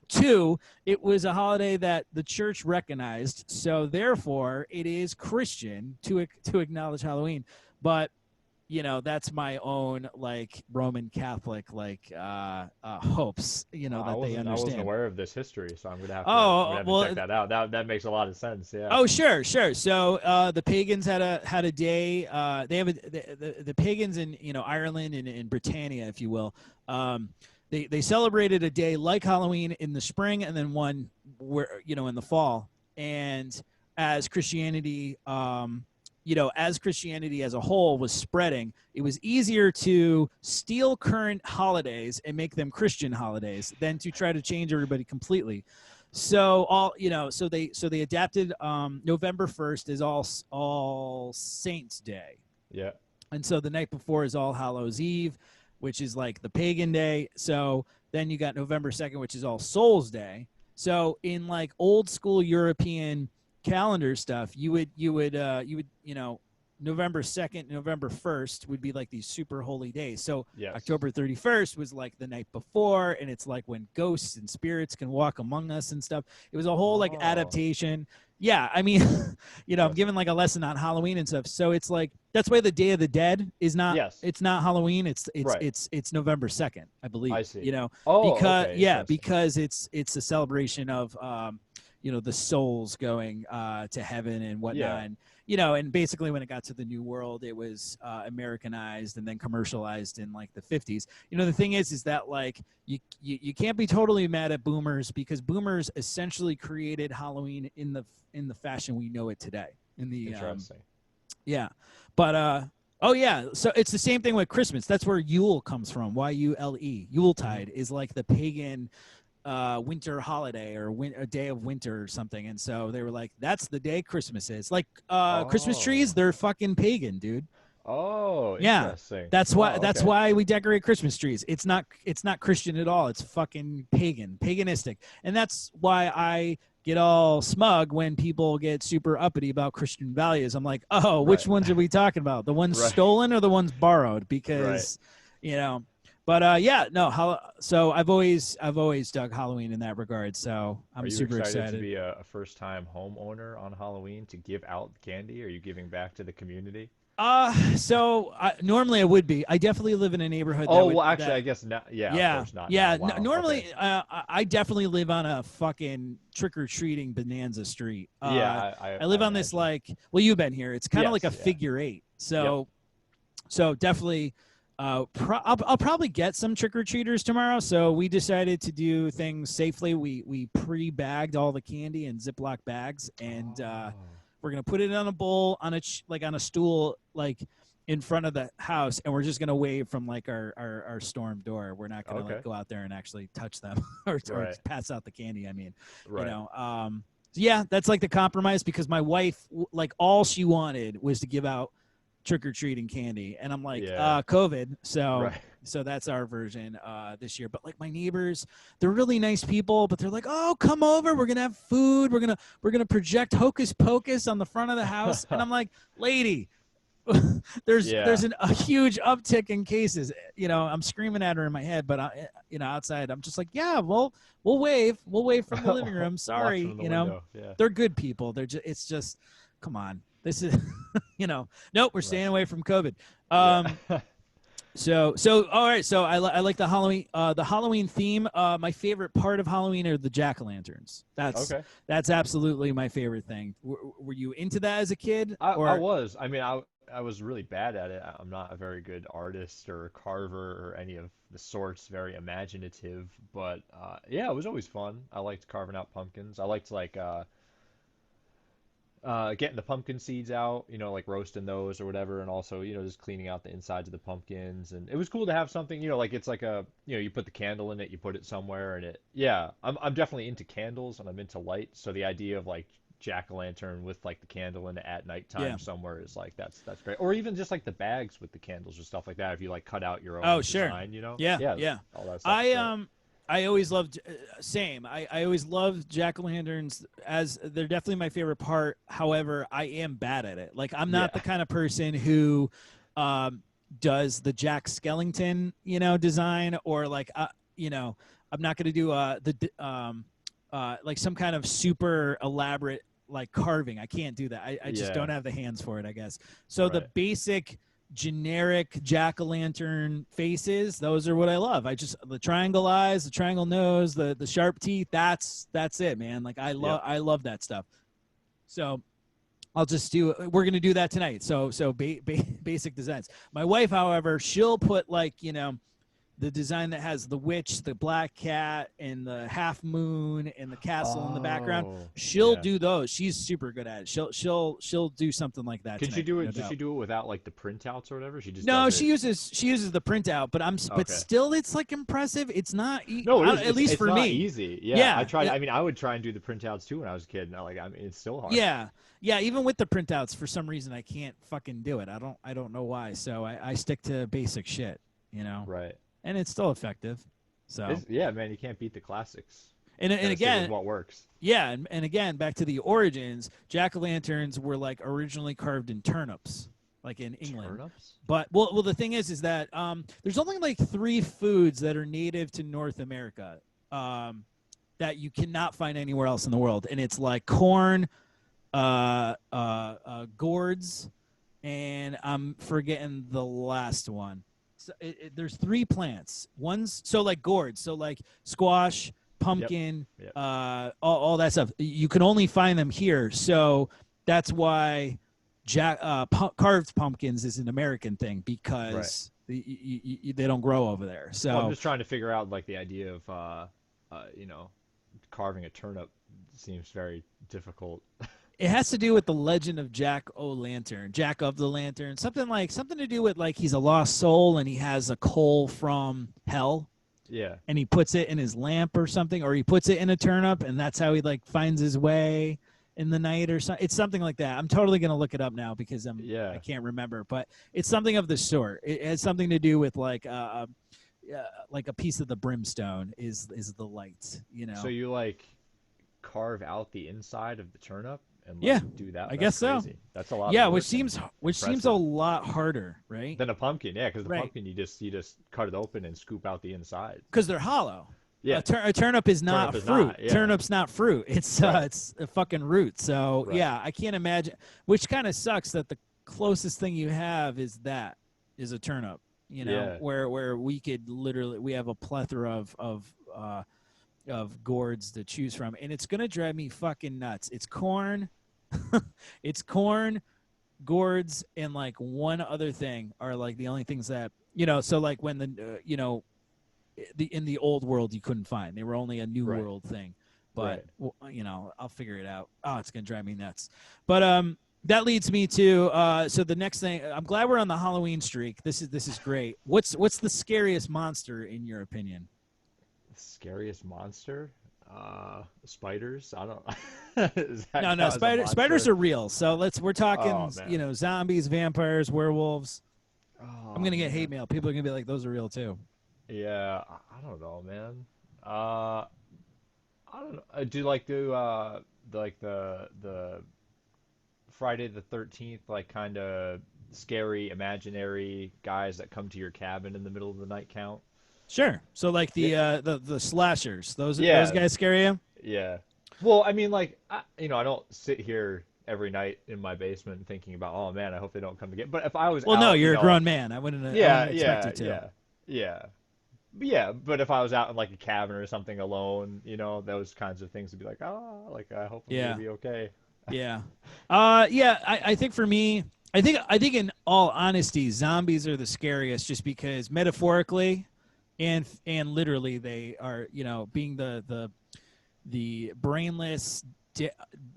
Two, it was a holiday that the church recognized, so therefore, it is Christian to acknowledge Halloween. But that's my own like Roman Catholic like hopes, Wow, I that they wasn't understand. aware of this history, so I'm gonna Oh have to check well, that out. That makes a lot of sense. Yeah. oh, sure, sure. So the pagans had a day. They have the pagans in Ireland and in Britannia, if you will. They celebrated a day like Halloween in the spring, and then one where in the fall. And as Christianity, as Christianity as a whole was spreading, it was easier to steal current holidays and make them Christian holidays than to try to change everybody completely. So so they adapted November 1st is all Saints Day. Yeah. And so the night before is All Hallows Eve, which is like the pagan day. So then you got November 2nd, which is All Souls Day. So in like old school European calendar stuff, you would November 2nd, November 1st would be like these super holy days. So Yes. October 31st was like the night before, and it's like when ghosts and spirits can walk among us and stuff. It was a whole like adaptation. Yeah, I mean, I'm giving like a lesson on Halloween and stuff. So it's like that's why the Day of the Dead is not. Yes. It's not Halloween. It's Right. it's November 2nd, I believe. I see. Because Okay, because it's a celebration of the souls going to heaven and whatnot. Yeah. And basically when it got to the New World, it was Americanized and then commercialized in like the 50s. The thing is that like you can't be totally mad at boomers, because boomers essentially created Halloween in the fashion we know it today. Interesting. Yeah, but so it's the same thing with Christmas. That's where Yule comes from. Yule. Yuletide is like the pagan winter holiday or a day of winter or something. And so they were like, that's the day Christmas is. Like Christmas trees, they're fucking pagan, dude. Oh, yeah. Interesting. That's why we decorate Christmas trees. It's not Christian at all. It's fucking paganistic. And that's why I get all smug when people get super uppity about Christian values. I'm like, which ones are we talking about? The ones stolen or the ones borrowed? Because, But so I've always dug Halloween in that regard. So I'm super excited to be a first-time homeowner on Halloween to give out candy. Are you giving back to the community? Normally I would be. I definitely live in a neighborhood. I guess not. Yeah, of course not. Yeah, wow. Normally, I definitely live on a fucking trick-or-treating bonanza street. I live on this like. Well, you've been here. It's kind of like a figure eight. So definitely. I'll probably get some trick-or-treaters tomorrow. So we decided to do things safely. We pre-bagged all the candy in Ziploc bags, and we're gonna put it on a bowl on a stool like in front of the house, and we're just gonna wave from like our storm door. We're not gonna like go out there and actually touch them or pass out the candy. I mean, that's like the compromise, because my wife, like, all she wanted was to give out trick-or-treating candy, and I'm like, COVID, so that's our version this year. But like my neighbors, they're really nice people, but they're like, oh, come over, we're gonna have food, we're gonna project Hocus Pocus on the front of the house. And I'm like, lady, there's a huge uptick in cases. I'm screaming at her in my head, but outside I'm just like, we'll wave from the living room. Sorry. They're good people. It's just come on. This is, nope, we're staying away from COVID. So all right. So I like the Halloween theme. My favorite part of Halloween are the jack-o'-lanterns. That's absolutely my favorite thing. Were you into that as a kid? I was. I mean, I was really bad at it. I'm not a very good artist or carver or any of the sorts, very imaginative. But it was always fun. I liked carving out pumpkins. I liked getting the pumpkin seeds out, like roasting those or whatever, and also, just cleaning out the insides of the pumpkins. And it was cool to have something, like it's like you put the candle in it, you put it somewhere, and I'm definitely into candles and I'm into light. So the idea of like jack-o'-lantern with like the candle in it at nighttime somewhere is like that's great. Or even just like the bags with the candles or stuff like that. If you like cut out your own design, Yeah. All that stuff. I always loved I always loved jack-o'-lanterns, as they're definitely my favorite part. However, I am bad at it. Like, I'm not the kind of person who does the Jack Skellington, design, or like I'm not going to do like some kind of super elaborate like carving. I can't do that. I just don't have the hands for it, I guess. So the basic generic jack-o'-lantern faces, those are what I love. The triangle eyes, the triangle nose, the sharp teeth, that's it, man. Like, I love that stuff. So we're gonna do that tonight. So basic designs. My wife, however, she'll put like, the design that has the witch, the black cat, and the half moon, and the castle in the background. She'll do those. She's super good at it. She'll do something like that. Could she do it? Does she do it without like the printouts or whatever? She uses the printout, but still, it's like impressive. It's not. At least for me, not easy. Yeah, I tried. I mean, I would try and do the printouts too when I was a kid. And it's still hard. Yeah. Even with the printouts, for some reason I can't fucking do it. I don't know why. So I stick to basic shit. Right. and it's still effective. So Yeah, man, you can't beat the classics. and Gotta stick with again, what works. yeah, and again, back to the origins, jack-o'-lanterns were like originally carved in turnips, like in England. Turnips? But well, the thing is that there's only like 3 foods that are native to North America that you cannot find anywhere else in the world, and it's like corn, gourds, and I'm forgetting the last one. So there's 3 plants. One's so like gourds, so like squash, pumpkin, Yep. all that stuff. You can only find them here, so that's why carved pumpkins is an American thing because they don't grow over there. So Well, I'm just trying to figure out like the idea of you know, carving a turnip seems very difficult. it has to do with the legend of Jack O'Lantern, Jack of the Lantern, something to do with like he's a lost soul and he has a coal from hell. Yeah. And he puts it in his lamp or something, or he puts it in a turnip, and that's how he like finds his way in the night or something. It's something like that. I'm totally gonna look it up now because I can't remember, but it's something of the sort. It has something to do with like a piece of the brimstone is the light, So you like carve out the inside of the turnip and like yeah, do that? I guess crazy. so. That's a lot. Yeah, of which work seems a lot harder, right? than a pumpkin. Yeah, because the Right. pumpkin you just cut it open and scoop out the inside. Because they're hollow. Yeah, A turnip is not Turnip is fruit. not, yeah. Turnip's not fruit. It's Right. it's a fucking root. So Right. yeah, I can't imagine. Which kind of sucks that the closest thing you have is a turnip. Yeah. where we could literally we have a plethora of gourds to choose from, and it's gonna drive me fucking nuts. It's corn, it's corn, gourds, and like one other thing are like the only things that So like when in the old world you couldn't find, they were only a new Right. world thing. But Right. I'll figure it out. Oh, it's gonna drive me nuts. But that leads me to so the next thing. I'm glad we're on the Halloween streak. This is great. What's the scariest monster in your opinion? Scariest monster? Spiders? I don't. Does that No, count as a spiders monster? are real. So we're talking, Oh, man. zombies, vampires, werewolves. Oh, I'm gonna get man. hate mail. People are gonna be like, those are real too. Yeah, I don't know, man. I don't know. Do you like the Friday the 13th like kind of scary imaginary guys that come to your cabin in the middle of the night count? Sure. So like Yeah. the slashers. Those Yeah. guys scare you? Yeah. Well, I mean, like, I don't sit here every night in my basement thinking about, oh man, I hope they don't come to get. But if I was Well, no, out, you're a grown man. I wouldn't yeah, expect yeah, you to. yeah, yeah, yeah. But if I was out in like a cabin or something alone, those kinds of things would be like, oh, like I hope I'm Yeah. gonna be okay. Yeah. Yeah, I think for me, I think in all honesty, zombies are the scariest just because metaphorically and literally they are, being the brainless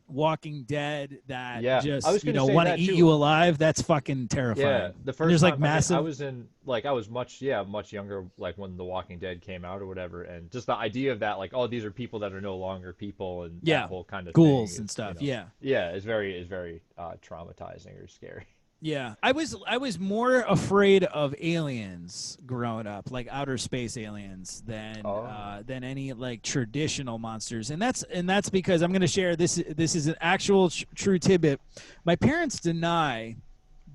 walking dead that Yeah, just, I was gonna say want to that eat too. you alive. That's fucking terrifying. Yeah, the And first there's like time, I mean, massive I was in like I was much younger like when The Walking Dead came out or whatever, and just the idea of that like oh these are people that are no longer people and yeah, that whole kind of thing ghouls and is stuff. Yeah. yeah is very traumatizing or scary. Yeah, I was more afraid of aliens growing up, like outer space aliens, than any like traditional monsters, and that's because I'm going to share this. This is an actual true tidbit. My parents deny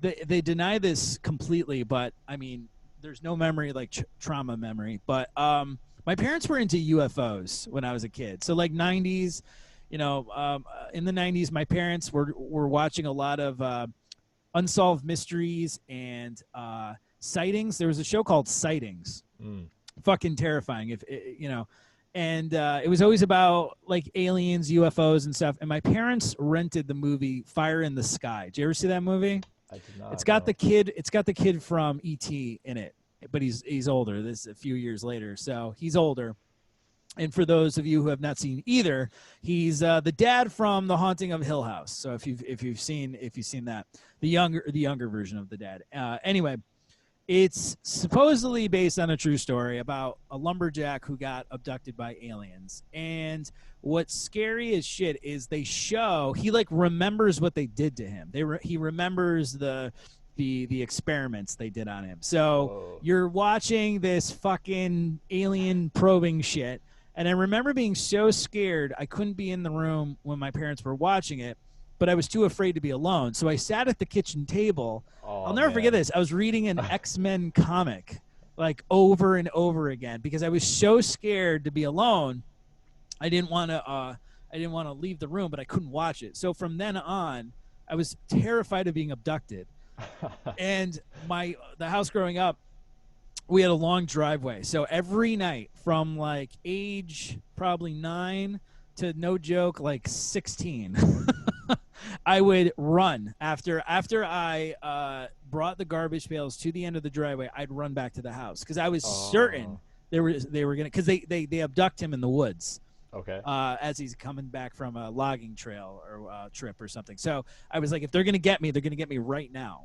they deny this completely, but I mean, there's no memory like trauma memory. But my parents were into UFOs when I was a kid, so like '90s. In the '90s, my parents were watching a lot of unsolved mysteries and sightings. There was a show called Sightings. Mm. Fucking terrifying, and it was always about like aliens, UFOs, and stuff. And my parents rented the movie Fire in the Sky. Did you ever see that movie? I did not It's got know. the kid. It's got the kid from E.T. in it, but he's older. This is a few years later, so he's older. And for those of you who have not seen either, he's the dad from The Haunting of Hill House. So if you've seen that, the younger version of the dad. Anyway, it's supposedly based on a true story about a lumberjack who got abducted by aliens. And what's scary as shit is they show he like remembers what they did to him. He remembers the the experiments they did on him. So Oh. you're watching this fucking alien probing shit, and I remember being so scared I couldn't be in the room when my parents were watching it, but I was too afraid to be alone. So I sat at the kitchen table. I'll Oh never forget man. this. I was reading an X-Men comic like over and over again because I was so scared to be alone. I didn't want to leave the room, but I couldn't watch it. So from then on, I was terrified of being abducted. And the house growing up, we had a long driveway. So every night from like age probably 9 to, no joke, like 16, I would run after I brought the garbage pails to the end of the driveway. I'd run back to the house because I was certain Oh. they were gonna, because they abduct him in the woods. Okay. As he's coming back from a logging trail or trip or something. So I was like, if they're gonna get me, they're gonna get me right now.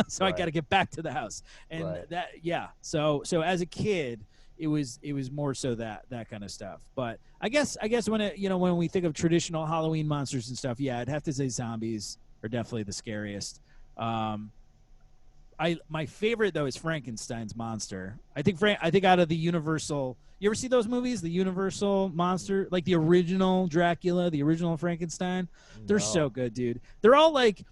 So I got to get back to the house. And Right. So as a kid, it was more so that kind of stuff. But I guess when we think of traditional Halloween monsters and stuff, yeah, I'd have to say zombies are definitely the scariest. My favorite though is Frankenstein's monster. I think out of the Universal. You ever see those movies? The Universal monster, like the original Dracula, the original Frankenstein. They're so No. good, dude. They're all like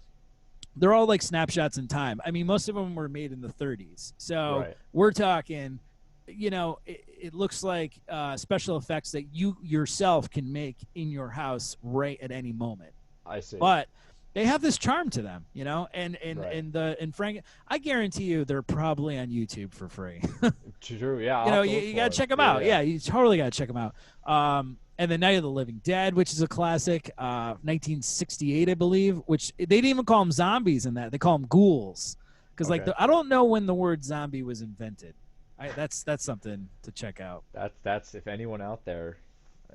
snapshots in time. I mean, most of them were made in the 30s. So Right. we're talking, it looks like special effects that you yourself can make in your house right at any moment. I see. But they have this charm to them, Right. and Frank, I guarantee you they're probably on YouTube for free. True. Yeah. You I'll know, have to you, look you for gotta it. check them Yeah. out. Yeah. Yeah, you totally gotta check them out. And the Night of the Living Dead, which is a classic, 1968, I believe. Which they didn't even call them zombies in that; they call them ghouls. Because Okay. I don't know when the word zombie was invented. That's something to check out. That's if anyone out there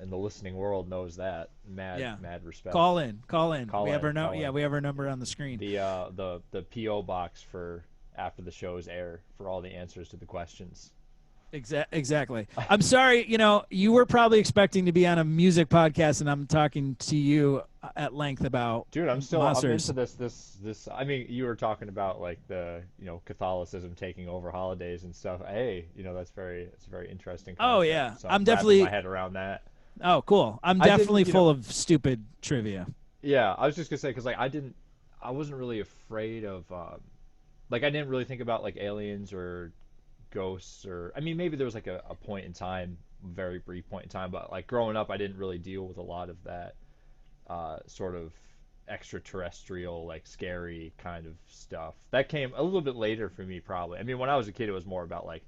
in the listening world knows that, Yeah, mad respect. call in. Call We have in. our Call in. we have our number on the screen. The PO box for after the show's air for all the answers to the questions. Exactly. I'm sorry, you were probably expecting to be on a music podcast, and I'm talking to you at length about Dude, I'm monsters. into this. I mean, you were talking about like the Catholicism taking over holidays and stuff. Hey, it's a very interesting Oh concept. yeah, So I'm I'm wrapping my definitely. head around that. Oh, cool. I'm I didn't, definitely full of stupid trivia. yeah, I was just gonna say because like I wasn't really afraid of like I didn't really think about like aliens or ghosts or I mean maybe there was like a point in time, very brief point in time, but like growing up I didn't really deal with a lot of that sort of extraterrestrial like scary kind of stuff. That came a little bit later for me probably. I mean when I was a kid it was more about like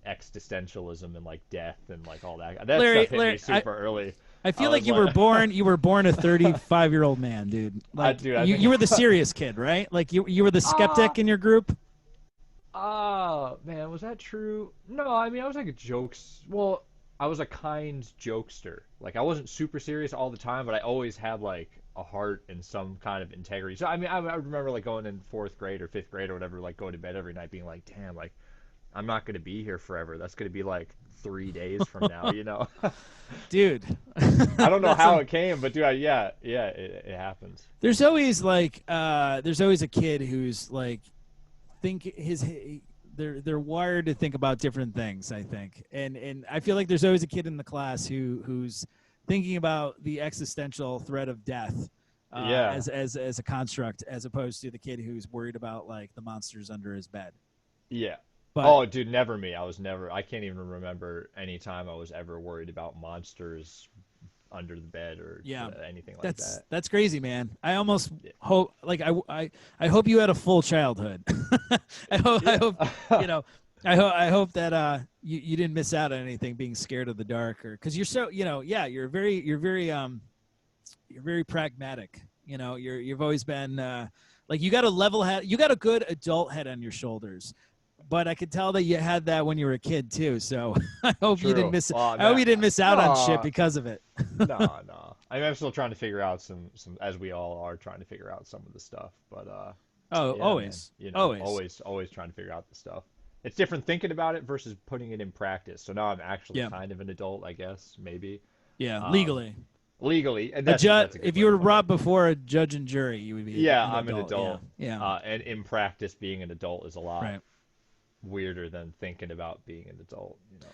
existentialism and like death and like all that. That stuff hit me Larry, super early. I I feel like was like you were born a 35-year-old man, dude. Like I think you were the serious kid, right? Like you were the ah skeptic in your group. Man, was that true? No, I mean, I was like a jokes. Well, I was a kind jokester. Like, I wasn't super serious all the time, but I always had like a heart and some kind of integrity. So, I mean, I remember like going in fourth grade or fifth grade or whatever, like going to bed every night, being like, "Damn, like I'm not gonna be here forever. That's gonna be like 3 days from now, you know." Dude. I don't know That's how it came, but dude, yeah, it happens. there's always like there's always a kid who's like think his they're wired to think about different things, I think. And I feel like there's always a kid in the class who's thinking about the existential threat of death Yeah, as a construct, as opposed to the kid who's worried about like the monsters under his bed. yeah. But Oh, dude, never me. I can't even remember any time I was ever worried about monsters under the bed or yeah, anything like that. that's crazy, man. I almost Yeah. hope like I hope you had a full childhood. I hope you know I hope that you didn't miss out on anything being scared of the dark, or because you're so yeah, you're very pragmatic. You've always been like you got a level head, you got a good adult head on your shoulders. But I could tell that you had that when you were a kid too. So I hope you didn't True. miss it. Well, I hope you didn't miss out on shit no, because of it. no, no. I mean, I'm still trying to figure out some, as we all are trying to figure out some of the stuff. But Oh, yeah, man, always, always. always trying to figure out the stuff. It's different thinking about it versus putting it in practice. So now I'm actually Yeah, kind of an adult, I guess, maybe. yeah. Um, Legally. legally, and A that's judge. a good If way you to were put it. brought before a judge and jury, you would be Yeah, an I'm an adult. adult. Yeah. And in practice, being an adult is a lot Right. weirder than thinking about being an adult, you know.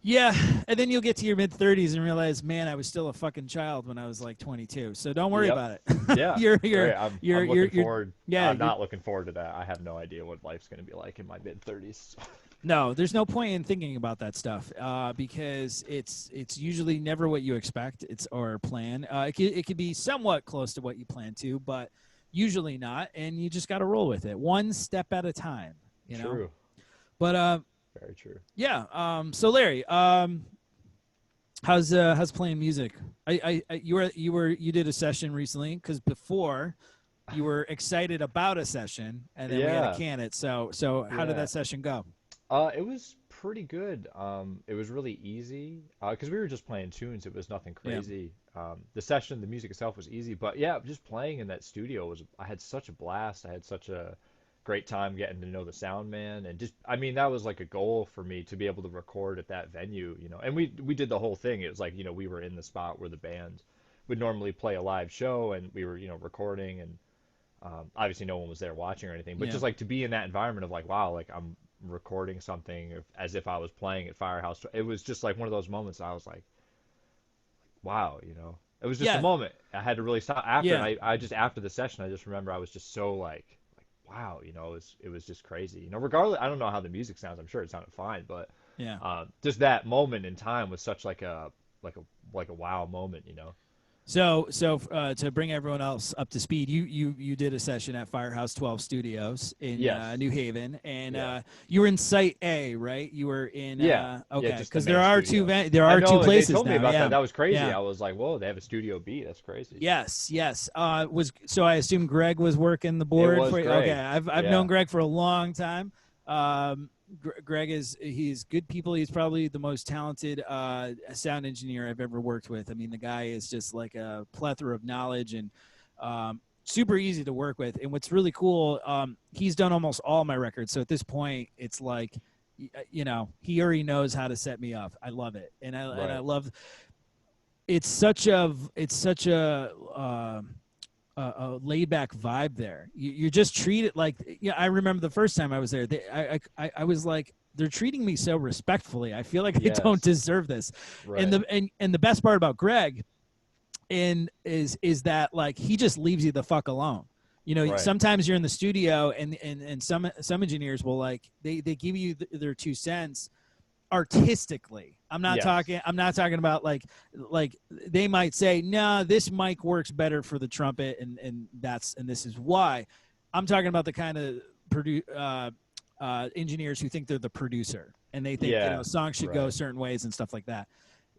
Yeah, and then you'll get to your mid-30s and realize, man, I was still a fucking child when I was like 22. So don't worry Yep. about it. Yeah. Right. I'm looking forward. Yeah. I'm not looking forward to that. I have no idea what life's going to be like in my mid-30s. No, there's no point in thinking about that stuff because it's usually never what you expect. It's or plan. It could be somewhat close to what you plan to, but usually not. And you just got to roll with it, one step at a time. You know. True. But Very true. yeah. So Larry, how's playing music? You did a session recently because before you were excited about a session and then we had to can it. So how did that session go? It was pretty good. It was really easy because we were just playing tunes. It was nothing crazy. The session, the music itself was easy, but yeah, just playing in that studio I had such a blast. I had such a great time getting to know the sound man, and just, I mean, that was like a goal for me to be able to record at that venue, you know. And we did the whole thing. It was like, you know, we were in the spot where the band would normally play a live show, and we were, you know, recording, and obviously no one was there watching or anything, but just like to be in that environment of like, wow, like I'm recording something as if I was playing at Firehouse. It was just like one of those moments I was like, wow, you know. It was just a moment. I had to really stop after, and I just, after the session, I just remember I was just so like wow, you know, it was just crazy. You know, regardless, I don't know how the music sounds. I'm sure it sounded fine, but just that moment in time was such like a wow moment, you know. So to bring everyone else up to speed, you did a session at Firehouse 12 Studios in New Haven, and you were in Site A, right? You were in okay, because there are two places they told me now. about that. That was crazy. I was like, whoa, they have a Studio B. That's crazy. Yes. So I assume Greg was working the board for you. Greg. Okay, I've known Greg for a long time. Greg he's good people. He's probably the most talented sound engineer I've ever worked with. I mean, the guy is just like a plethora of knowledge and super easy to work with. And what's really cool, he's done almost all my records. So at this point, it's like, you know, he already knows how to set me up. I love it, and I love. It's such a laid back vibe there. You're just treated like, I remember the first time I was there, I was like, they're treating me so respectfully. I feel like they don't deserve this. Right. And the best part about Greg is that like he just leaves you the fuck alone. You know, sometimes you're in the studio and some engineers will like they give you their 2 cents artistically. I'm not talking about like they might say, no, this mic works better for the trumpet and this is why. I'm talking about the kind of engineers who think they're the producer and they think, you know, songs should go certain ways and stuff like that.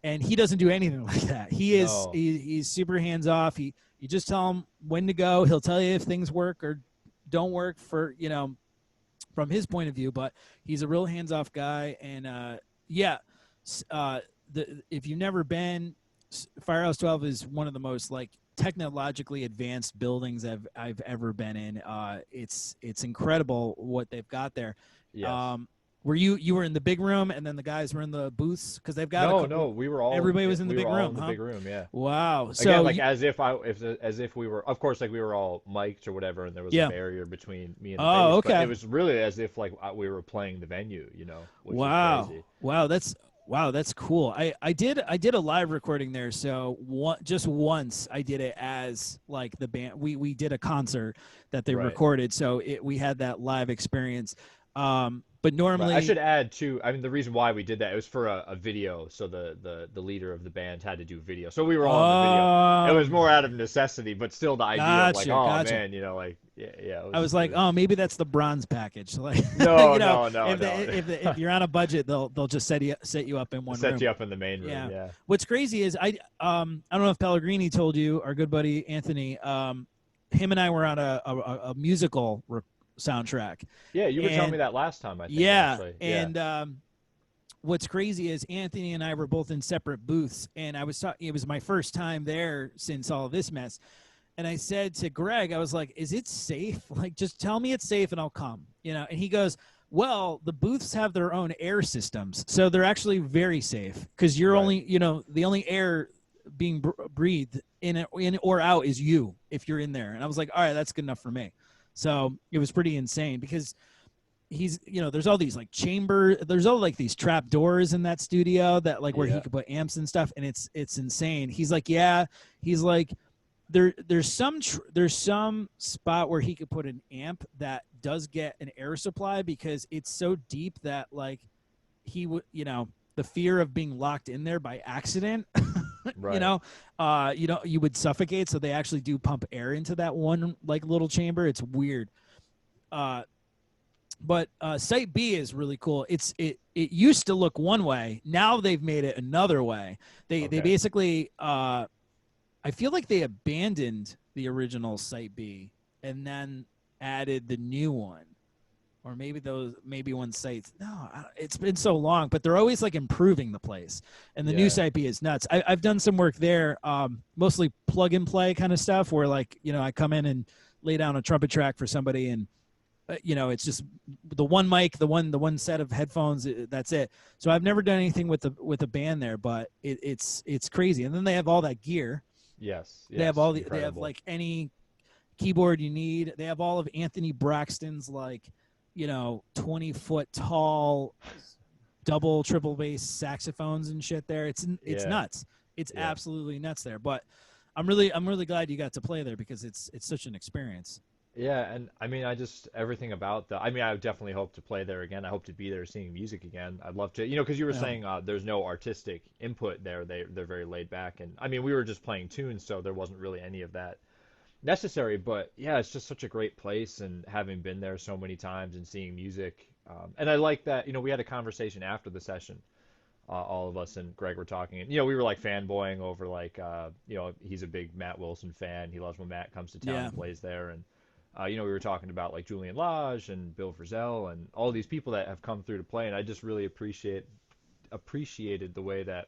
And he doesn't do anything like that. He's super hands off. You just tell him when to go. He'll tell you if things work or don't work for, you know, from his point of view, but he's a real hands-off guy. And if you've never been, Firehouse 12 is one of the most like technologically advanced buildings I've ever been in. It's incredible what they've got there. Yes. Were you were in the big room and then the guys were in the booths because they've got we were all everybody was in the big room. The big room, yeah. Wow. So again, like as if we were, of course, like we were all mic'd or whatever, and there was a barrier between me and the bass, okay. But it was really as if like we were playing the venue, you know. Which wow. Was crazy. Wow, that's cool. I did a live recording there. So just once I did it as like the band. We did a concert that they recorded, so we had that live experience. But normally, I should add too. I mean, the reason why we did that, it was for a video. So the leader of the band had to do video. So we were all in the video. It was more out of necessity, but still the idea of like, man, you know, like I was like, maybe that's the bronze package. Like, no, you know, no. If you're on a budget, they'll just set you up in one room. Set you up in the main room. Yeah. What's crazy is I don't know if Pellegrini told you, our good buddy Anthony. Him and I were on a musical soundtrack. Yeah, you were telling me that last time, I think. Yeah, and what's crazy is Anthony and I were both in separate booths, and I was it was my first time there since all of this mess. And I said to Greg, I was like, is it safe? Like, just tell me it's safe and I'll come, you know? And he goes, well, the booths have their own air systems. So they're actually very safe because you're only, you know, the only air being breathed in or out is you if you're in there. And I was like, all right, that's good enough for me. So it was pretty insane because he's, there's all these like there's all like these trap doors in that studio that like where he could put amps and stuff, and it's insane. He's like, yeah, he's like, there's some spot where he could put an amp that does get an air supply because it's so deep that like he would, the fear of being locked in there by accident, Right. you would suffocate. So they actually do pump air into that one like little chamber. It's weird. But Site B is really cool. It used to look one way. Now they've made it another way. They basically I feel like they abandoned the original Site B and then added the new one. Or maybe one site. No, it's been so long, but they're always like improving the place. And the new Site B is nuts. I've done some work there, mostly plug and play kind of stuff where like, I come in and lay down a trumpet track for somebody and it's just the one mic, the one set of headphones. That's it. So I've never done anything with a band there, but it's crazy. And then they have all that gear. Yes. They have they have like any keyboard you need. They have all of Anthony Braxton's like, 20-foot tall double triple bass saxophones and shit there. It's nuts. It's absolutely nuts there. But I'm really glad you got to play there because it's such an experience. Yeah, and I mean, everything about I definitely hope to play there again. I hope to be there singing music again. I'd love to, because you were saying there's no artistic input there. They're very laid back, and I mean, we were just playing tunes, so there wasn't really any of that necessary. But yeah, it's just such a great place, and having been there so many times and seeing music, and I like that. We had a conversation after the session. All of us and Greg were talking, and we were like fanboying over like he's a big Matt Wilson fan. He loves when Matt comes to town and plays there, and we were talking about like Julian Lage and Bill Frisell and all these people that have come through to play, and I just really appreciated the way that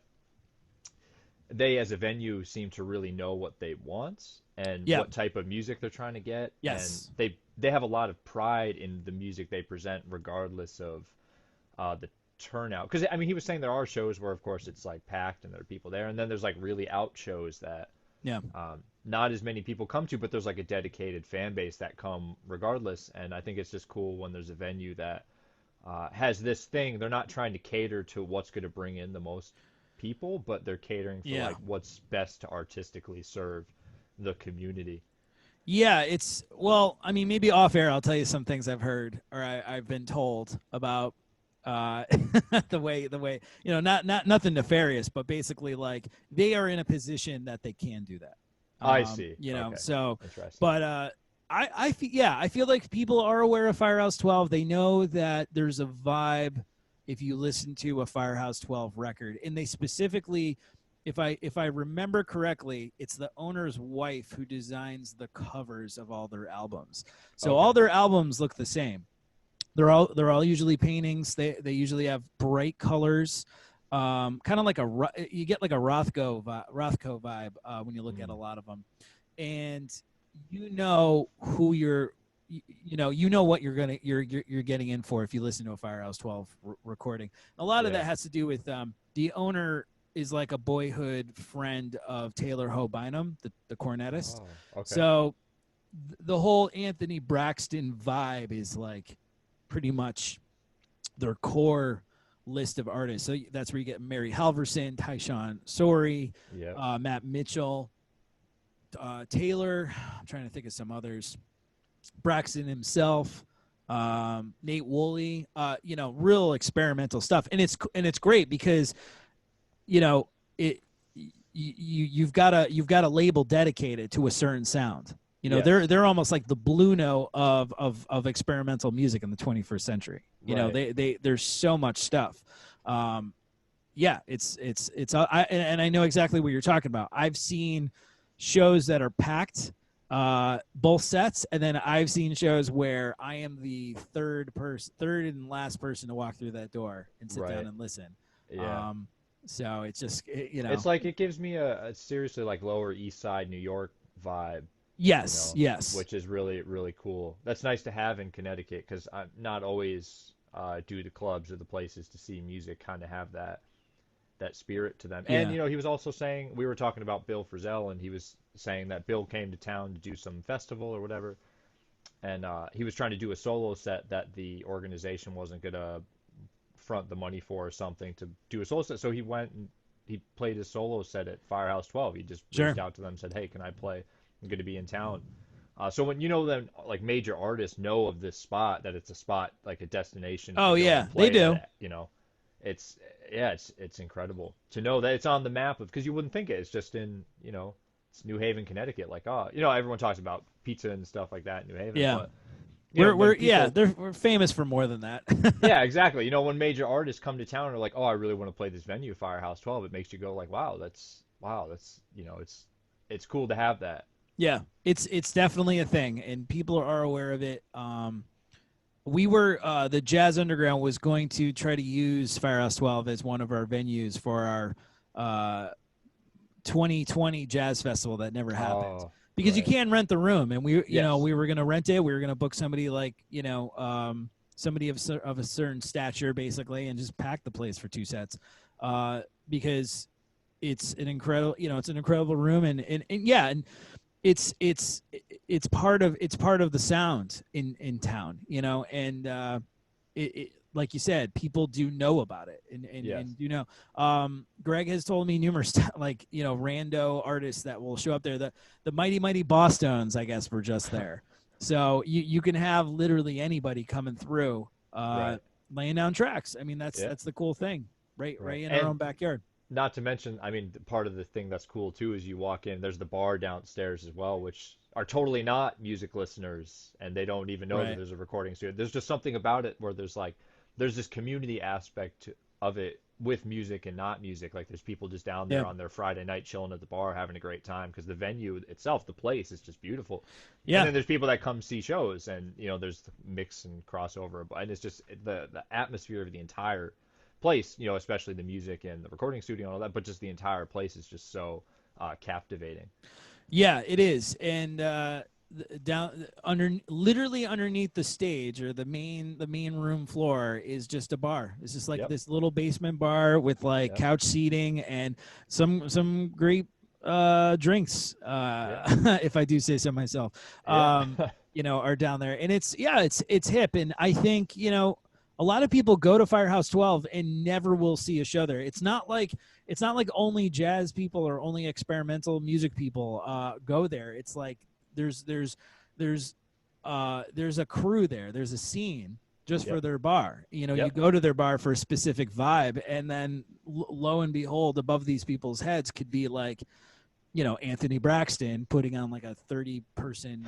they as a venue seem to really know what they want and what type of music they're trying to get. Yes. And they have a lot of pride in the music they present regardless of the turnout. Because I mean, he was saying there are shows where of course it's like packed and there are people there, and then there's like really out shows that not as many people come to, but there's like a dedicated fan base that come regardless. And I think it's just cool when there's a venue that has this thing. They're not trying to cater to what's going to bring in the most people, but they're catering for like what's best to artistically serve the community. Yeah, I mean, maybe off air I'll tell you some things I've heard or I've been told about the way not nothing nefarious, but basically like they are in a position that they can do that. I see. So, interesting. But I feel like people are aware of Firehouse 12. They know that there's a vibe if you listen to a Firehouse 12 record, and they specifically, if I remember correctly, it's the owner's wife who designs the covers of all their albums. So all their albums look the same. They're all usually paintings. They usually have bright colors. Kind of like you get like a Rothko vibe when you look at a lot of them, and who you're what you're getting in for if you listen to a Firehouse 12 recording. A lot of that has to do with the owner is like a boyhood friend of Taylor Ho Bynum, the cornetist. Oh, okay. So the whole Anthony Braxton vibe is like pretty much their core list of artists. So that's where you get Mary Halverson, Tyshawn Sorey, Matt Mitchell, Taylor. I'm trying to think of some others. Braxton himself, Nate Woolley. Real experimental stuff, and it's great because you've got a label dedicated to a certain sound. They're almost like the Blue Note of experimental music in the 21st century. There's so much stuff. And I know exactly what you're talking about. I've seen shows that are packed, both sets, and then I've seen shows where I am the third and last person to walk through that door and sit down and listen. So it's just it's like it gives me a seriously like Lower East Side New York vibe. Yes. Which is really, really cool. That's nice to have in Connecticut because I'm not always do the clubs or the places to see music kind of have that that spirit to them. And Yeah. he was also saying, we were talking about Bill Frisell, and he was saying that Bill came to town to do some festival or whatever, and he was trying to do a solo set that the organization wasn't gonna front the money for or something to do a solo set. So he went and he played his solo set at Firehouse 12. He just Sure. reached out to them and said, "Hey, can I play? I'm going to be in town." So when then like major artists know of this spot, that it's a spot like a destination to Oh go yeah, and they play do. at, it's it's incredible to know that it's on the map of, because you wouldn't think it. It's just in it's New Haven, Connecticut. Like everyone talks about pizza and stuff like that in New Haven, Yeah. but We're people, we're famous for more than that. yeah, exactly. When major artists come to town and are like, "Oh, I really want to play this venue, Firehouse 12," it makes you go like, "Wow, that's it's cool to have that." Yeah, it's definitely a thing, and people are aware of it. We were the Jazz Underground was going to try to use Firehouse 12 as one of our venues for our 2020 Jazz Festival that never happened. Oh, Because you right. can rent the room, and we Yes. were going to rent it. We were going to book somebody like somebody of a certain stature basically, and just pack the place for 2 sets, because it's an incredible it's an incredible room, and yeah, and it's part of the sound in town, and it like you said, people do know about it, Yes. and Greg has told me numerous like rando artists that will show up there. The Mighty Bosstones, I guess, were just there. So you can have literally anybody coming through, Right. laying down tracks. I mean, Yeah. that's the cool thing, right Right. in our And own backyard. not to mention, I mean, part of the thing that's cool too is you walk in, there's the bar downstairs as well, which are totally not music listeners, and they don't even know that Right. there's a recording studio. There's just something about it where there's this community aspect of it with music and not music. Like there's people just down Yeah. there on their Friday night chilling at the bar having a great time because the venue itself, the place is just beautiful. And Yeah. then there's people that come see shows, and there's the mix and crossover, and it's just the atmosphere of the entire place, especially the music and the recording studio and all that, but just the entire place is just so captivating. Yeah, it is, and down literally underneath the stage, or the main room floor, is just a bar. It's just like Yep. this little basement bar with like Yep. couch seating and some great drinks, Yeah. if I do say so myself. Yeah. Are down there, and it's hip, and I think a lot of people go to Firehouse 12 and never will see a show there. It's not like only jazz people or only experimental music people go there. It's like there's a crew there. There's a scene just for Yep. their bar. You Yep. go to their bar for a specific vibe, and then lo and behold, above these people's heads could be like Anthony Braxton putting on like a 30-person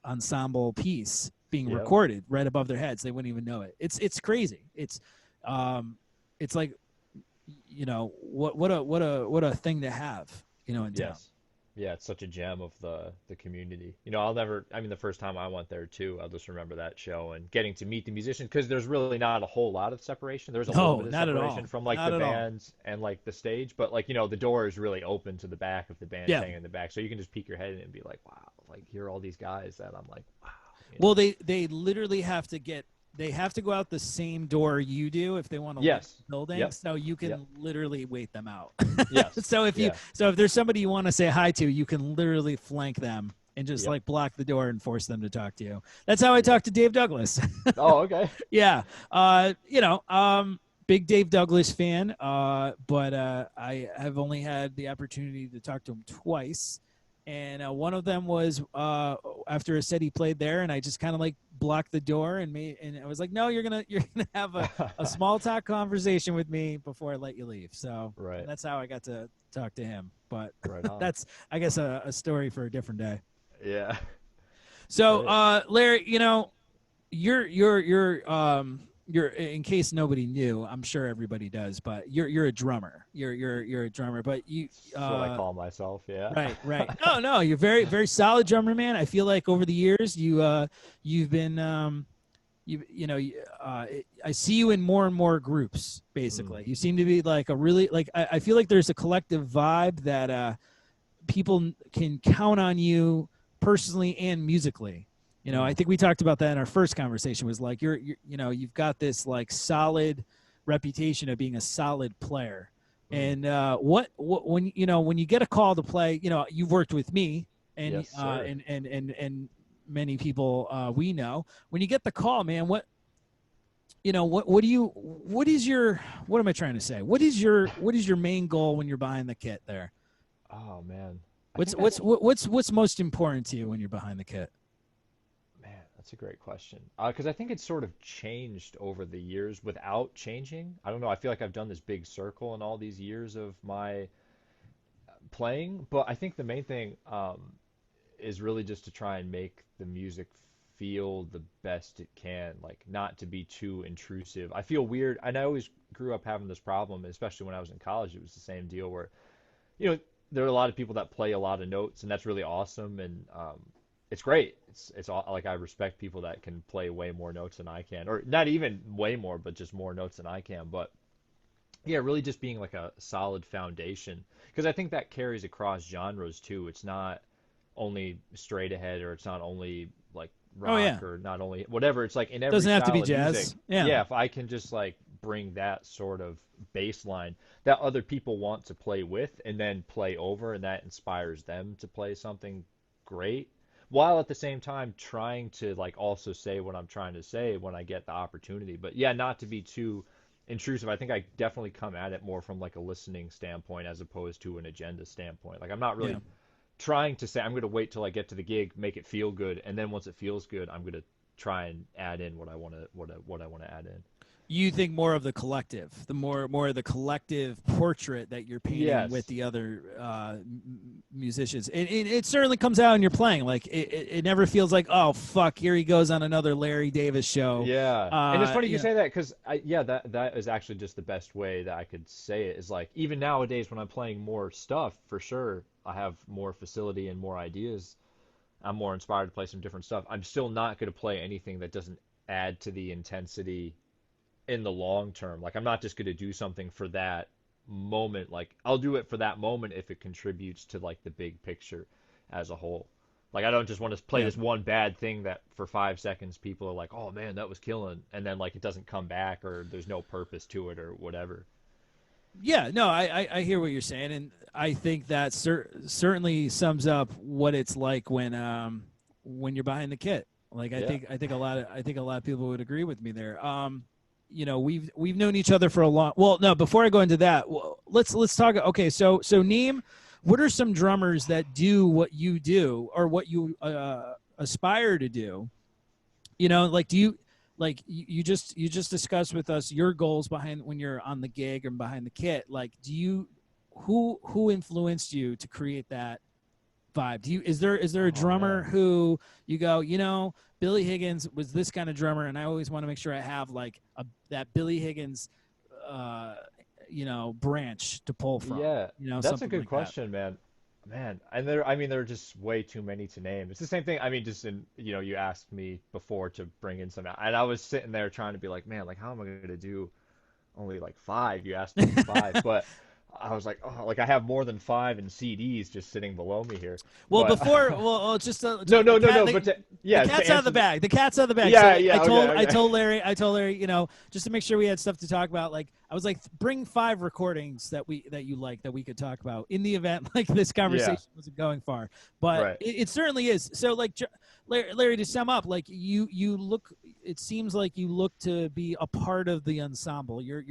ensemble piece being Yep. recorded right above their heads. They wouldn't even know it. It's crazy. It's like what a thing to have in town. Yes. Yeah, it's such a gem of the community. I'll never, I mean, the first time I went there too, I'll just remember that show and getting to meet the musicians, because there's really not a whole lot of separation. There's a little No, bit of not at all. separation from like Not the at all. bands and like the stage, but like, the door is really open to the back of the band Yeah. staying in the back. So you can just peek your head in and be like, wow, like here are all these guys that I'm like, wow. Well, they literally have to go out the same door you do if they want to leave Yes. the building. Yep. So you can Yep. literally wait them out. Yes. So if there's somebody you want to say hi to, you can literally flank them and just Yep. like block the door and force them to talk to you. That's how I talked to Dave Douglas. Oh, okay. Yeah. Big Dave Douglas fan. But I have only had the opportunity to talk to him twice. And one of them was after a set he played there, and I just kind of like blocked the door and I was like, no, you're gonna have a small talk conversation with me before I let you leave. So Right. that's how I got to talk to him. But Right on. that's, I guess, a story for a different day. Yeah. So Right. Larry, you're, in case nobody knew, I'm sure everybody does, but you're a drummer. You're a drummer, but you That's what I call myself. Yeah. right. No, you're very, very solid drummer, man. I feel like over the years you've been I see you in more and more groups. Basically, you seem to be like a really I feel like there's a collective vibe that people can count on you personally and musically. I think we talked about that in our first conversation. Was like you've got this like solid reputation of being a solid player. Mm. And what when when you get a call to play, you've worked with me and Yes, sir. and many people we know. When you get the call, man, what is your what am I trying to say? What is your main goal when you're buying the kit there? Oh man, I What's think that's what's what's most important to you when you're behind the kit? man, that's a great question. Because I think it's sort of changed over the years without changing. I don't know. I feel like I've done this big circle in all these years of my playing, but I think the main thing is really just to try and make the music feel the best it can, like not to be too intrusive. I feel weird, and I always grew up having this problem, especially when I was in college. It was the same deal where, you know, there are a lot of people that play a lot of notes, and that's really awesome, and it's great. Like I respect people that can play way more notes than I can, or not even way more, but just more notes than I can. But yeah, really just being like a solid foundation, because I think that carries across genres too. It's not only straight ahead, or it's not only like Oh yeah, rock, or not only whatever. It's like in every doesn't have to be style of music. jazz. Yeah, Yeah, if I can just like bring that sort of bass line that other people want to play with and then play over, and that inspires them to play something great, while at the same time trying to like also say what I'm trying to say when I get the opportunity. But yeah, not to be too intrusive. I think I definitely come at it more from like a listening standpoint as opposed to an agenda standpoint. Like I'm not yeah. really trying to say I'm going to wait till I get to the gig, make it feel good, and then once it feels good, I'm going to try and add in what I want to what I want to add in. You think more of the collective, the more of the collective portrait that you're painting with Yes. the other musicians. It certainly comes out in your playing. Like it never feels like, oh fuck, here he goes on another Larry Davis show. Yeah. And it's funny you You know, say that because yeah, that is actually just the best way that I could say it is like even nowadays when I'm playing more stuff, for sure, I have more facility and more ideas. I'm more inspired to play some different stuff. I'm still not going to play anything that doesn't add to the intensity in the long term. Like I'm not just going to do something for that moment. Like I'll do it for that moment if it contributes to like the big picture as a whole. Like I don't just want to play yeah. this one bad thing that for 5 seconds people are like, "Oh man, that was killing," and then like it doesn't come back or there's no purpose to it or whatever. Yeah, no, I hear what you're saying, and I think that certainly sums up what it's like when you're behind the kit. Like Yeah. I think a lot of people would agree with me there. We've known each other for a long. Well, no, before I go into that, let's talk. Okay, so Neem, what are some drummers that do what you do or what you aspire to do? Like do you like you just discussed with us your goals behind when you're on the gig and behind the kit. Like do you who influenced you to create that vibe? Is there a Oh drummer man. who you go, Billy Higgins was this kind of drummer, and I always want to make sure I have like that Billy Higgins uh branch to pull from, Yeah, that's a something good like that. question, man. Man, and I mean, there are just way too many to name. It's the same thing. I mean, just in, you asked me before to bring in some, and I was sitting there trying to be like, man, like, how am I going to do only like five? You asked me for five, but I was like, oh, like I have more than five in CDs just sitting below me here. Well, But it's just no, the no, no, cat. no. The, But the yeah, to cat's out of the answer the, bag. The cat's out of the bag. So yeah, yeah, okay, I okay. told Larry, just to make sure we had stuff to talk about. Like I was like, bring 5 recordings that you like that we could talk about in the event like this Yeah, conversation wasn't going far. But right. it certainly is. So like Larry, to sum up, like you look. It seems like you look to be a part of the ensemble. Your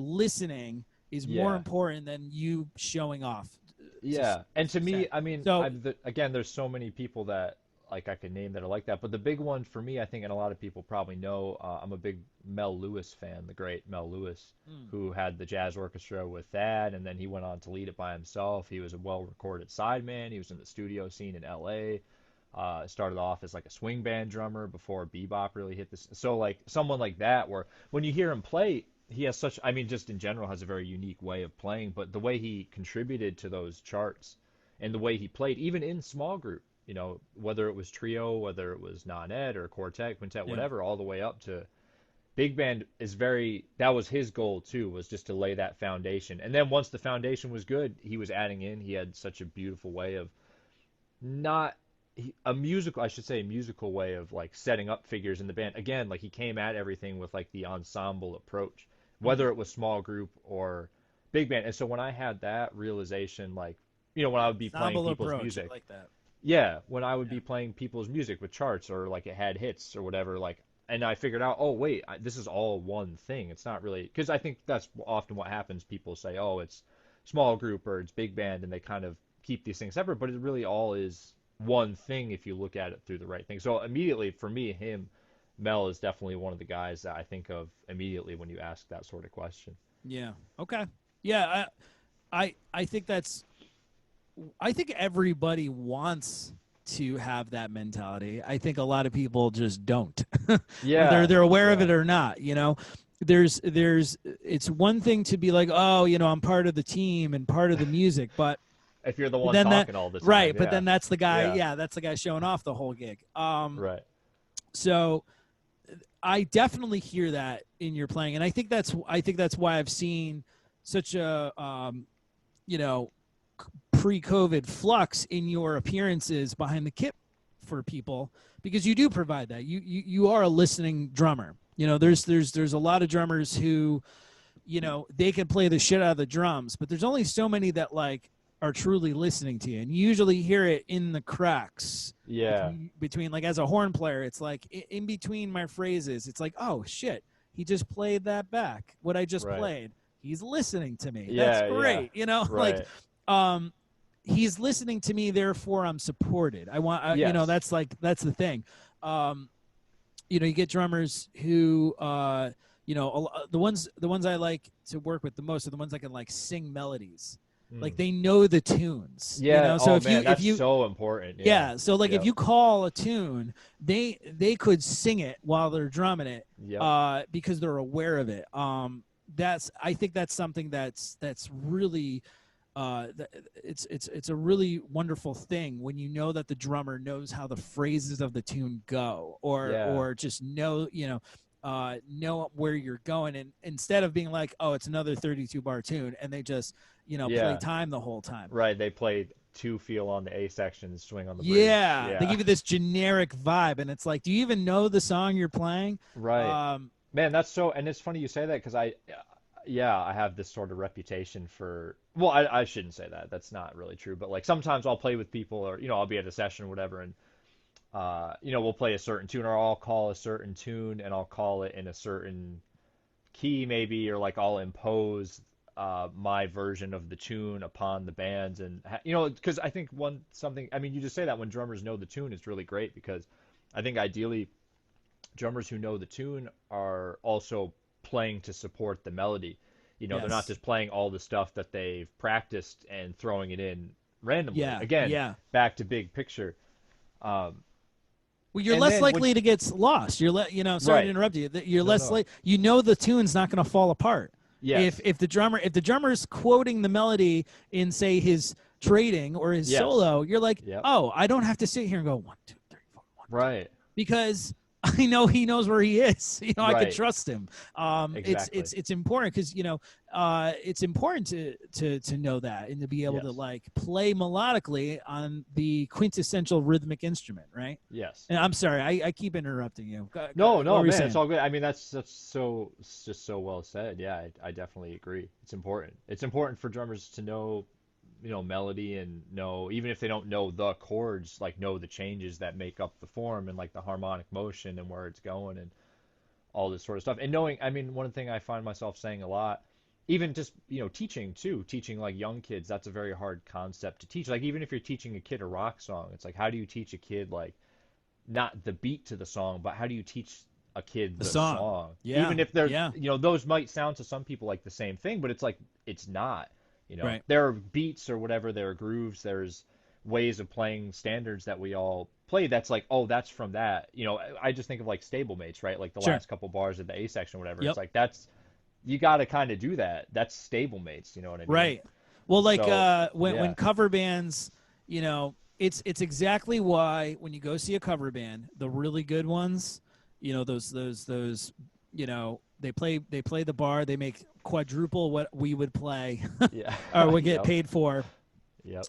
listening is more Yeah. important than you showing off. To Yeah, and to say. me, I mean, So again, there's so many people that like I could name that are like that, but the big one for me, I think, and a lot of people probably know, I'm a big Mel Lewis fan, the great Mel Lewis, mm, who had the jazz orchestra with that, and then he went on to lead it by himself. He was a well-recorded sideman. He was in the studio scene in LA. Started off as like a swing band drummer before bebop really hit this. So like someone like that, where when you hear him play, he has such, I mean, just in general, has a very unique way of playing, but the way he contributed to those charts and the way he played, even in small group, whether it was trio, whether it was non-ed or quartet, quintet, yeah, whatever, all the way up to big band is that was his goal too, was just to lay that foundation. And then once the foundation was good, he was adding in, he had such a beautiful way of not a musical, I should say, a musical way of like setting up figures in the band. Again, like he came at everything with like the ensemble approach, Mm. whether it was small group or big band. And so when I had that realization, like, when I would be playing Ensemble people's approach. I music, like that. yeah, when I would Yeah. be playing people's music with charts or like it had hits or whatever, like, and I figured out, oh wait, this is all one thing. It's not really, because I think that's often what happens. People say, oh, it's small group or it's big band, and they kind of keep these things separate, but it really all is one thing if you look at it through the right thing. So immediately for me, Mel is definitely one of the guys that I think of immediately when you ask that sort of question. Yeah. Okay. Yeah. I think that's. I think everybody wants to have that mentality. I think a lot of people just don't, whether Yeah, they're aware of yeah. it or not. There's it's one thing to be like, oh, I'm part of the team and part of the music, but If you're the one then that talking all the time, right, but yeah, then that's the guy. yeah, Yeah, that's the guy showing off the whole gig. right. So I definitely hear that in your playing, and I think that's why I've seen such a you know pre-COVID flux in your appearances behind the kit for people, because you do provide that. You are a listening drummer. There's a lot of drummers who, they can play the shit out of the drums, but there's only so many that like are truly listening to you, and you usually hear it in the cracks Yeah, between like as a horn player, it's like in between my phrases, it's like, oh shit, he just played that back. What I just right. played, he's listening to me. That's Yeah, yeah, great. Like, right. um, he's listening to me, therefore I'm supported. Yes. That's the thing. You get drummers who the ones I like to work with the most are the ones that can like sing melodies, like Mm. they know the tunes, Yeah. so Oh if you man, if that's you so important. Yeah. yeah, so like if Yep. you call a tune, they could sing it while they're drumming it, Yep. because they're aware of it. I think that's something that's really it's a really wonderful thing when you know that the drummer knows how the phrases of the tune go, or Yeah. or just know where you're going, and instead of being like, oh, it's another 32 bar tune, and they just play Yeah. time the whole time. Right. They played two feel on the A section, swing on the bridge. Yeah, they Yeah. give you this generic vibe, and it's like, do you even know the song you're playing? Right. Um, Man, that's so, and it's funny you say that because yeah, I have this sort of reputation for, well, I shouldn't say that. That's not really true, but like sometimes I'll play with people or, I'll be at a session or whatever, and, we'll play a certain tune or I'll call a certain tune and I'll call it in a certain key maybe, or like I'll impose my version of the tune upon the bands, and because I think one something, I mean, you just say that when drummers know the tune is really great, because I think ideally drummers who know the tune are also playing to support the melody. They're not yes. just playing all the stuff that they've practiced and throwing it in randomly. Yeah. Again, Yeah. back to big picture. Um, Well, you're and less then when likely to get lost. Sorry to right, interrupt you. You're no, less no, like the tune's not going to fall apart. If yes, if the drummer's quoting the melody in, say, his trading or his yes, solo, you're like, yep, oh, I don't have to sit here and go 1, 2, 3, 4, 1, 2, right, because I know he knows where he is. I could right, trust him. exactly, It's important because it's important to know that, and to be able to yes, like play melodically on the quintessential rhythmic instrument, right? yes. And I'm sorry, I keep interrupting you. No, What no, were you man, it's saying? all good. I mean, that's so, it's just so well said. Yeah, I definitely agree. It's important. It's important for drummers to know, melody, and know, even if they don't know the chords, like know the changes that make up the form and like the harmonic motion and where it's going and all this sort of stuff. And knowing, I mean, one thing I find myself saying a lot, even just, teaching too, teaching like young kids, that's a very hard concept to teach. Like even if you're teaching a kid a rock song, it's like how do you teach a kid like not the beat to the song, but how do you teach a kid The the song. song? Yeah, Even if they're, yeah, those might sound to some people like the same thing, but it's like it's not. right. There are beats or whatever, there are grooves, there's ways of playing standards that we all play. That's like, oh, that's from that. I just think of like stablemates, right? Like the Sure. last couple bars of the A section or whatever. It's Yep. like that's you got to kind of do that. That's stablemates. You know what I mean? Right. Well, like So when yeah, cover bands, it's exactly why when you go see a cover band, the really good ones, those they play the bar, they make quadruple what we would play yeah, or would get yep, paid for. yep,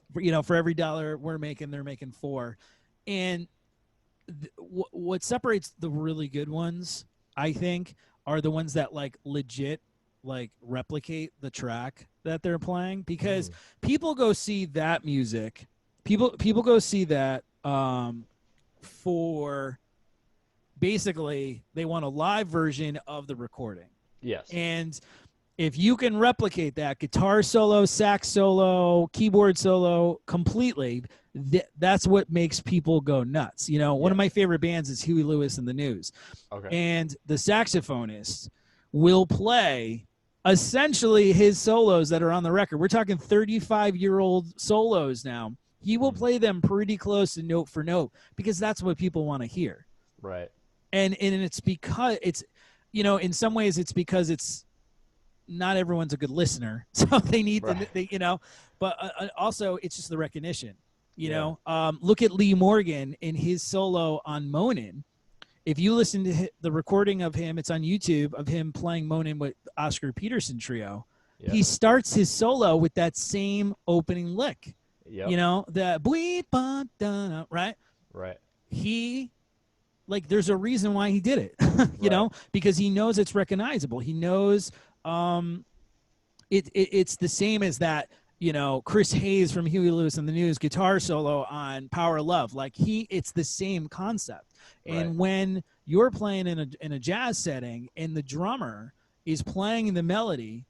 For every dollar we're making, they're making four. And what separates the really good ones, I think, are the ones that like legit like replicate the track that they're playing, because people go see that music, people go see that for basically they want a live version of the recording. Yes. And if you can replicate that guitar solo, sax solo, keyboard solo completely, that's what makes people go nuts. You know, one of my favorite bands is Huey Lewis and the News. Okay. And the saxophonist will play essentially his solos that are on the record. We're talking 35-year-old solos now. He will play them pretty close to note for note because that's what people want to hear. Right. And it's because it's, you know, in some ways it's because it's not everyone's a good listener, so they need the, you know, but also it's just the recognition, you know. Look at Lee Morgan in his solo on Moanin'. If you listen to the recording of him, it's on YouTube, of him playing Moanin' with Oscar Peterson Trio. He starts his solo with that same opening lick. You know, the right? Right. He, like, there's a reason why he did it, you know, because he knows it's recognizable. He knows it's the same as that, you know, Chris Hayes from Huey Lewis and the News guitar solo on Power of Love. Like it's the same concept. And when you're playing in a jazz setting and the drummer is playing the melody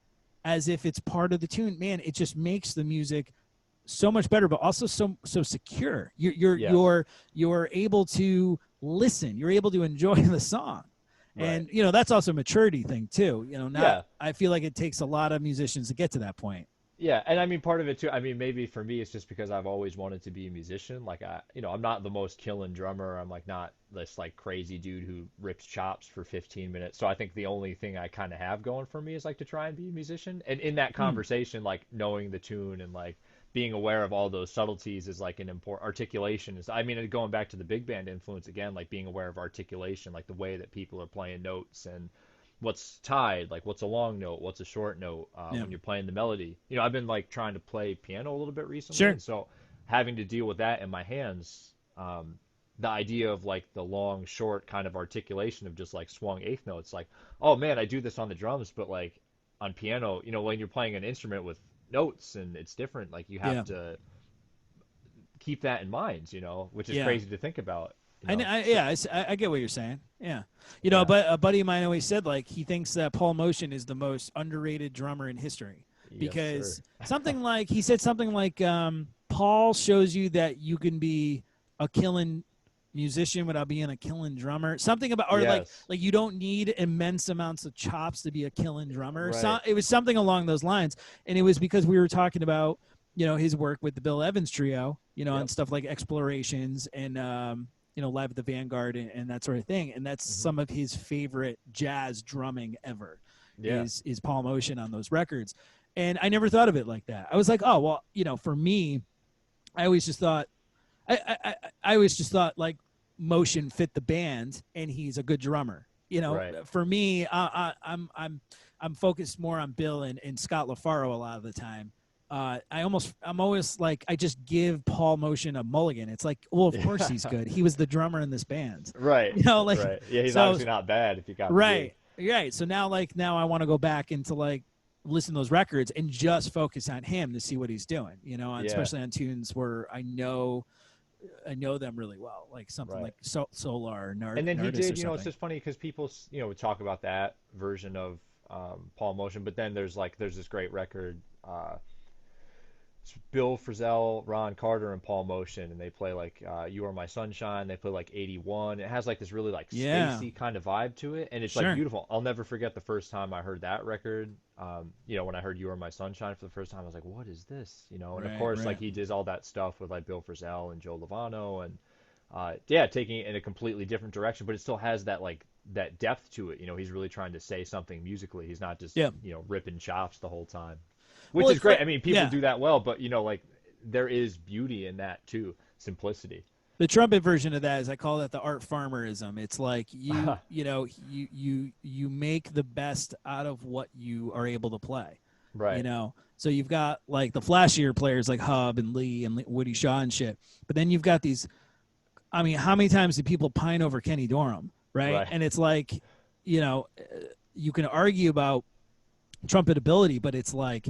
as if it's part of the tune, man, it just makes the music so much better, but also so secure. You're able to listen. You're able to enjoy the song. And, you know, that's also a maturity thing too. You know, I feel like it takes a lot of musicians to get to that point. Yeah, and I mean part of it too. I mean maybe for me it's just because I've always wanted to be a musician. Like I'm not the most killing drummer. I'm like not this like crazy dude who rips chops for 15 minutes. So I think the only thing I kind of have going for me is like to try and be a musician. And in that conversation, like knowing the tune and like being aware of all those subtleties is like an important articulation. Is I mean going back to the big band influence again, like being aware of articulation, like the way that people are playing notes and what's tied, like what's a long note, what's a short note when you're playing the melody. You know, I've been like trying to play piano a little bit recently, and so having to deal with that in my hands, the idea of like the long, short kind of articulation of just like swung eighth notes, like, oh man, I do this on the drums, but like on piano, you know, when you're playing an instrument with notes and it's different, like you have to keep that in mind, you know, which is crazy to think about. You know? I get what you're saying. Yeah. You know, but a buddy of mine always said, like, he thinks that Paul Motian is the most underrated drummer in history because he said something like, Paul shows you that you can be a killing musician without being a killing drummer. Something about, or like you don't need immense amounts of chops to be a killing drummer. So it was something along those lines. And it was because we were talking about, you know, his work with the Bill Evans Trio, you know, and stuff like Explorations and, you know, Live at the Vanguard and that sort of thing. And that's some of his favorite jazz drumming ever is Paul Motian on those records. And I never thought of it like that. I was like, oh, well, you know, for me, I always just thought, I always just thought like Motian fit the band and he's a good drummer. You know, for me, I'm focused more on Bill and Scott LaFaro a lot of the time. I'm always like, I just give Paul Motian a mulligan. It's like, well, of course he's good. He was the drummer in this band. You know, like, yeah, he's obviously not bad if you got right. So now I want to go back into like listen to those records and just focus on him to see what he's doing. You know, especially on tunes where I know them really well, like something like Solar, and then he did. You know, it's just funny because people, you know, would talk about that version of Paul Motian, but then there's this great record. Bill Frisell, Ron Carter, and Paul Motian, and they play like "You Are My Sunshine." They play like "81." It has like this really like spacey kind of vibe to it, and it's like beautiful. I'll never forget the first time I heard that record. You know, when I heard "You Are My Sunshine" for the first time, I was like, "What is this?" You know, and of course, like he did all that stuff with like Bill Frisell and Joe Lovano, and taking it in a completely different direction, but it still has that like that depth to it. You know, he's really trying to say something musically. He's not just you know ripping chops the whole time. Which is great. I mean, people do that well, but, you know, like, there is beauty in that, too. Simplicity. The trumpet version of that is, I call that the art farmerism. It's like, you know, you make the best out of what you are able to play. Right. You know? So you've got, like, the flashier players like Hub and Lee and Woody Shaw and shit. But then you've got these I mean, how many times do people pine over Kenny Dorham, right? Right. And it's like, you know, you can argue about trumpet ability, but it's like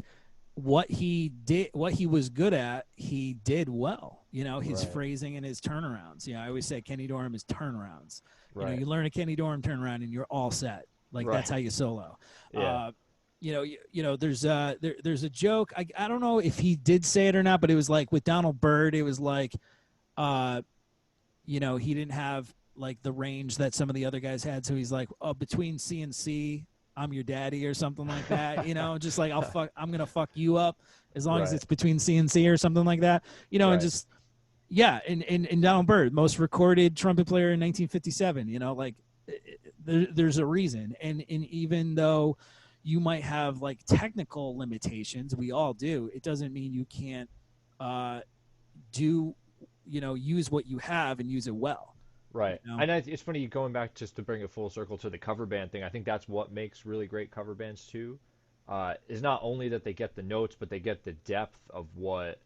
what he did, what he was good at, he did well. You know, his Right. phrasing and his turnarounds. You know, I always say Kenny Dorham is turnarounds. You know, Right. you learn a Kenny Dorham turnaround and you're all set. Like that's Right. how you solo. Yeah. There's there's a joke. I don't know if he did say it or not, but it was like with Donald Byrd. It was like, uh, he didn't have like the range that some of the other guys had. So he's like, oh, between C and C, I'm your daddy or something like that. Just like I'm gonna fuck you up as long as Right. it's between C and C or something like that. And Right. just yeah, and Donald Byrd, most recorded trumpet player in 1957. Like there's a reason, and even though you might have like technical limitations, we all do. It doesn't mean you can't do use what you have and use it well. Right. You know? And it's funny going back just to bring it full circle to the cover band thing. I think that's what makes really great cover bands too. Is not only that they get the notes, but they get the depth of what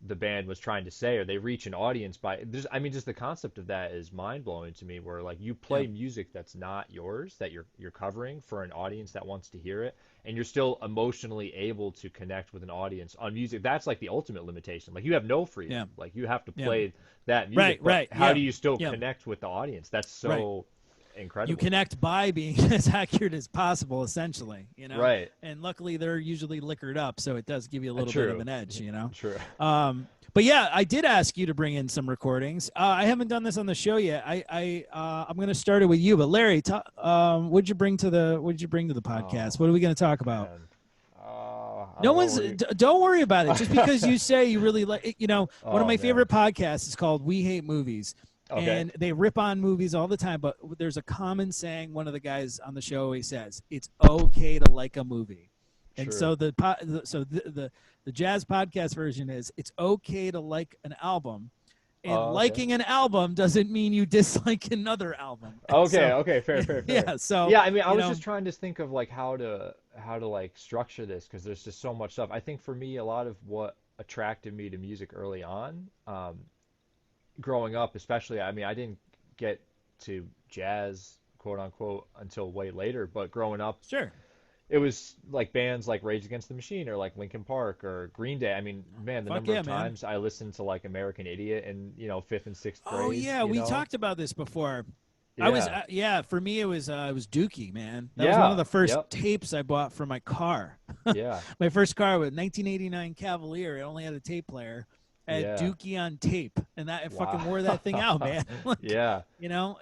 the band was trying to say, or they reach an audience by just the concept of that is mind blowing to me, where like you Yeah. play music that's not yours, that you're covering for an audience that wants to hear it, and you're still emotionally able to connect with an audience on music. That's like the ultimate limitation. Like you have no freedom. Yeah. Like you have to Yeah. play that music, but Right. how Yeah. do you still Yeah. connect with the audience? That's Right. so You incredible. connect by being as accurate as possible, essentially. Right. And luckily they're usually liquored up, so it does give you a little bit of True. an edge. True. But yeah, I did ask you to bring in some recordings. I haven't done this on the show yet. I'm going to start it with you. But Larry, what'd you bring to the podcast? What are we going to talk about? Man. No one's. Don't worry about it. Just because you say you really like, one of my favorite podcasts is called "We Hate Movies," Okay. and they rip on movies all the time. But there's a common saying one of the guys on the show always says: "It's okay to like a movie." And so the jazz podcast version is it's okay to like an album, and liking an album doesn't mean you dislike another album. Okay, fair. Yeah, so yeah, I mean, I was just trying to think of like how to like structure this because there's just so much stuff. I think for me, a lot of what attracted me to music early on, growing up, especially, I mean, I didn't get to jazz, quote unquote, until way later, but growing up, sure. It was like bands like Rage Against the Machine or like Linkin Park or Green Day. I mean, man, the number of times I listened to like American Idiot in, fifth and sixth grade. Oh yeah, we talked about this before. Yeah. For me it was Dookie, man. That was one of the first tapes I bought for my car. Yeah. My first car was 1989 Cavalier. It only had a tape player. Had Dookie on tape, and that I fucking wore that thing out, man. Like, yeah. No,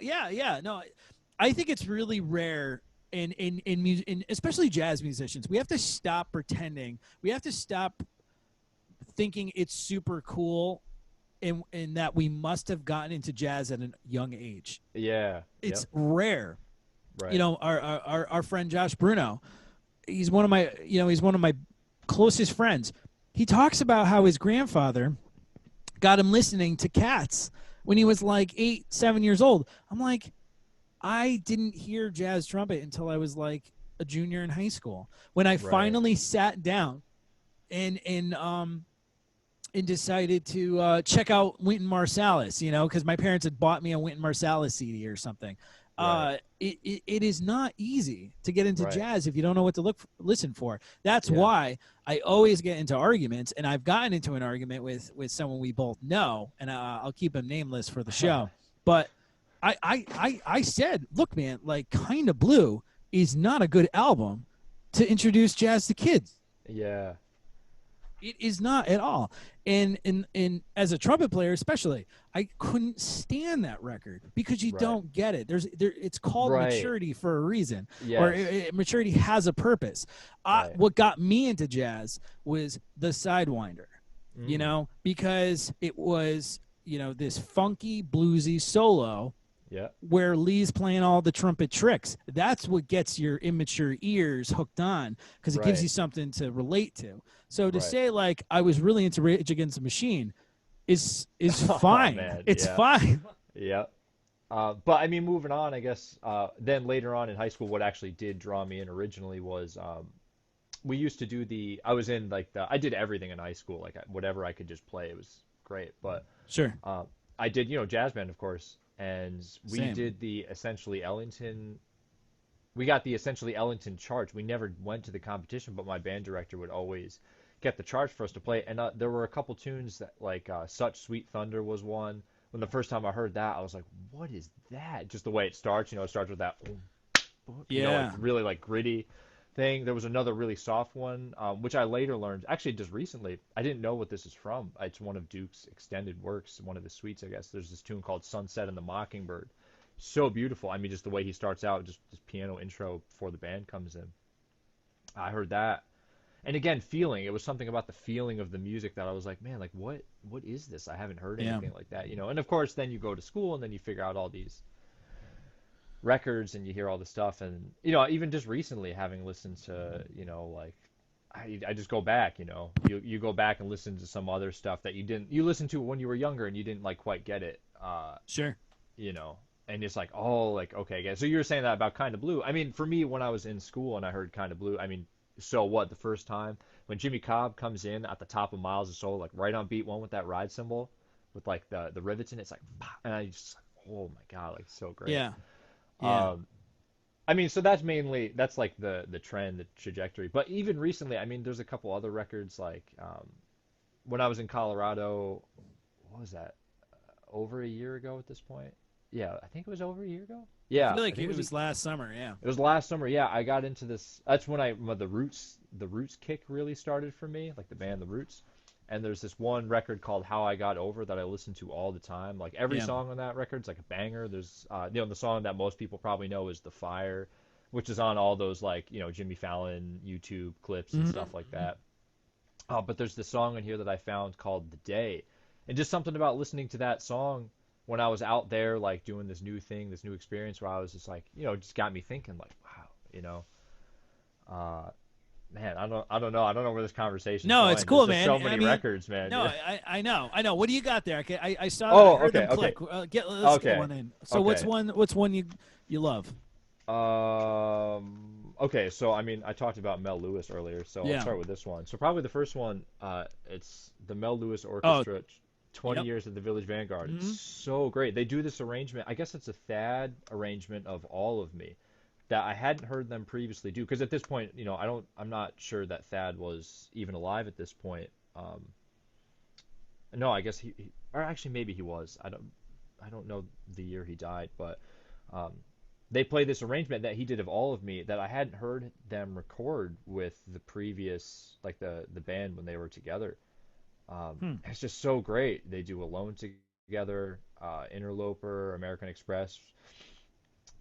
I think it's really rare in music, especially jazz musicians. We have to stop pretending. We have to stop thinking it's super cool, in that we must have gotten into jazz at a young age. Yeah, it's rare. Right. Our friend Josh Bruno, he's one of my closest friends. He talks about how his grandfather got him listening to Cats when he was like 7 years old. I'm like, I didn't hear jazz trumpet until I was like a junior in high school, when I finally sat down and decided to check out Wynton Marsalis, because my parents had bought me a Wynton Marsalis CD or something. Right. It is not easy to get into jazz if you don't know what to listen for. That's why I always get into arguments, and I've gotten into an argument with someone we both know, and I'll keep him nameless for the show. But I said, look, man, like Kinda Blue is not a good album to introduce jazz to kids. Yeah. It is not at all. And as a trumpet player, especially, I couldn't stand that record because you don't get it. It's called maturity for a reason, or maturity has a purpose. What got me into jazz was the Sidewinder, because it was, this funky bluesy solo. Yeah. Where Lee's playing all the trumpet tricks. That's what gets your immature ears hooked on, because it gives you something to relate to. So to say like I was really into Rage Against the Machine is fine. It's fine. Yeah. But I mean, moving on, I guess. Then later on in high school, what actually did draw me in originally was we used to do I did everything in high school, like whatever I could just play. It was great. But sure. I did, jazz band, of course, and we Same. did the essentially Ellington. We got the essentially Ellington charge. We never went to the competition, but my band director would always get the charge for us to play. And there were a couple tunes that, like "Such Sweet Thunder" was one. When the first time I heard that, I was like, "What is that?" Just the way it starts. It starts with that, like Yeah. really like gritty thing. There was another really soft one, which I later learned, actually just recently. I didn't know what this is from. It's one of Duke's extended works, one of his suites, I guess. There's this tune called "Sunset and the Mockingbird." So beautiful. I mean, just the way he starts out, just this piano intro before the band comes in. I heard that, and again, feeling. It was something about the feeling of the music that I was like, man, like what is this? I haven't heard Yeah. anything like that. And of course, then you go to school and then you figure out all these records and you hear all the stuff, and even just recently having listened to, like I just go back. You go back and listen to some other stuff that you listened to when you were younger and you didn't like quite get it. Sure. you know, and it's like, oh, like, okay, guys. So you were saying that about Kind of Blue. I mean, for me, when I was in school and I heard Kind of Blue, I mean, so what? The first time when Jimmy Cobb comes in at the top of Miles of Soul, like right on beat one with that ride cymbal, with like the rivets in it, it's like, pop, and I just, oh my God, like so great. Yeah. Yeah. Um, I mean, so that's like the trend, the trajectory. But even recently, I mean, there's a couple other records like when I was in Colorado, what was that? Over a year ago at this point. Yeah, I think it was over a year ago. I Yeah, feel I like think it it was. was last summer. Yeah. It was last summer. Yeah, I got into this. That's when the Roots kick really started for me, like the band The Roots. And there's this one record called How I Got Over that I listen to all the time. Like every Yeah. song on that record's like a banger. There's the song that most people probably know is The Fire, which is on all those like, Jimmy Fallon YouTube clips and stuff like Mm-hmm. that. But there's this song in here that I found called The Day. And just something about listening to that song when I was out there, like doing this new thing, this new experience where I was just like, just got me thinking, like, wow, uh, man, I don't know. I don't know where this conversation's No, it's going. There's cool, just man. so I many mean, records, man. no, Yeah. I know, I know. What do you got there? Okay, I saw, I Oh, heard okay, them okay, click. Let's get okay, one in. So okay. what's one you love? Okay, so I mean, I talked about Mel Lewis earlier, so I'll Yeah. start with this one. So probably the first one, it's the Mel Lewis Oh, Orchestra, 20 yep. Years at the Village Vanguard. It's Hmm. so great. They do this arrangement. I guess it's a Thad arrangement of All of Me that I hadn't heard them previously do. Because at this point, I'm not sure that Thad was even alive at this point. No, I guess or actually maybe he was. I don't know the year he died, but um, they play this arrangement that he did of All of Me that I hadn't heard them record with the previous, like the band when they were together. Hmm. It's just so great. They do Alone together, Interloper, American Express.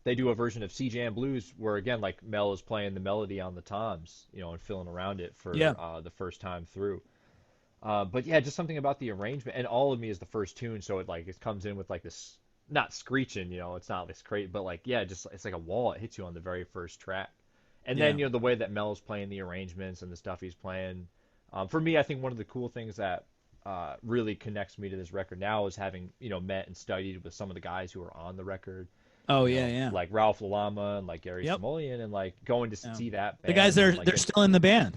They do a version of C Jam Blues where again, like Mel is playing the melody on the toms, and filling around it for Yeah. the first time through. But yeah, just something about the arrangement, and All of Me is the first tune, so it comes in with like this, not screeching, it's not this great, but like yeah, just it's like a wall. It hits you on the very first track, and then Yeah. the way that Mel's playing the arrangements and the stuff he's playing. For me, I think one of the cool things that really connects me to this record now is having met and studied with some of the guys who are on the record, Oh yeah, yeah. like Ralph Lalama and like Gary Yep. Simoleon, and like going to Yeah. see that The guys band and like they're still in the band.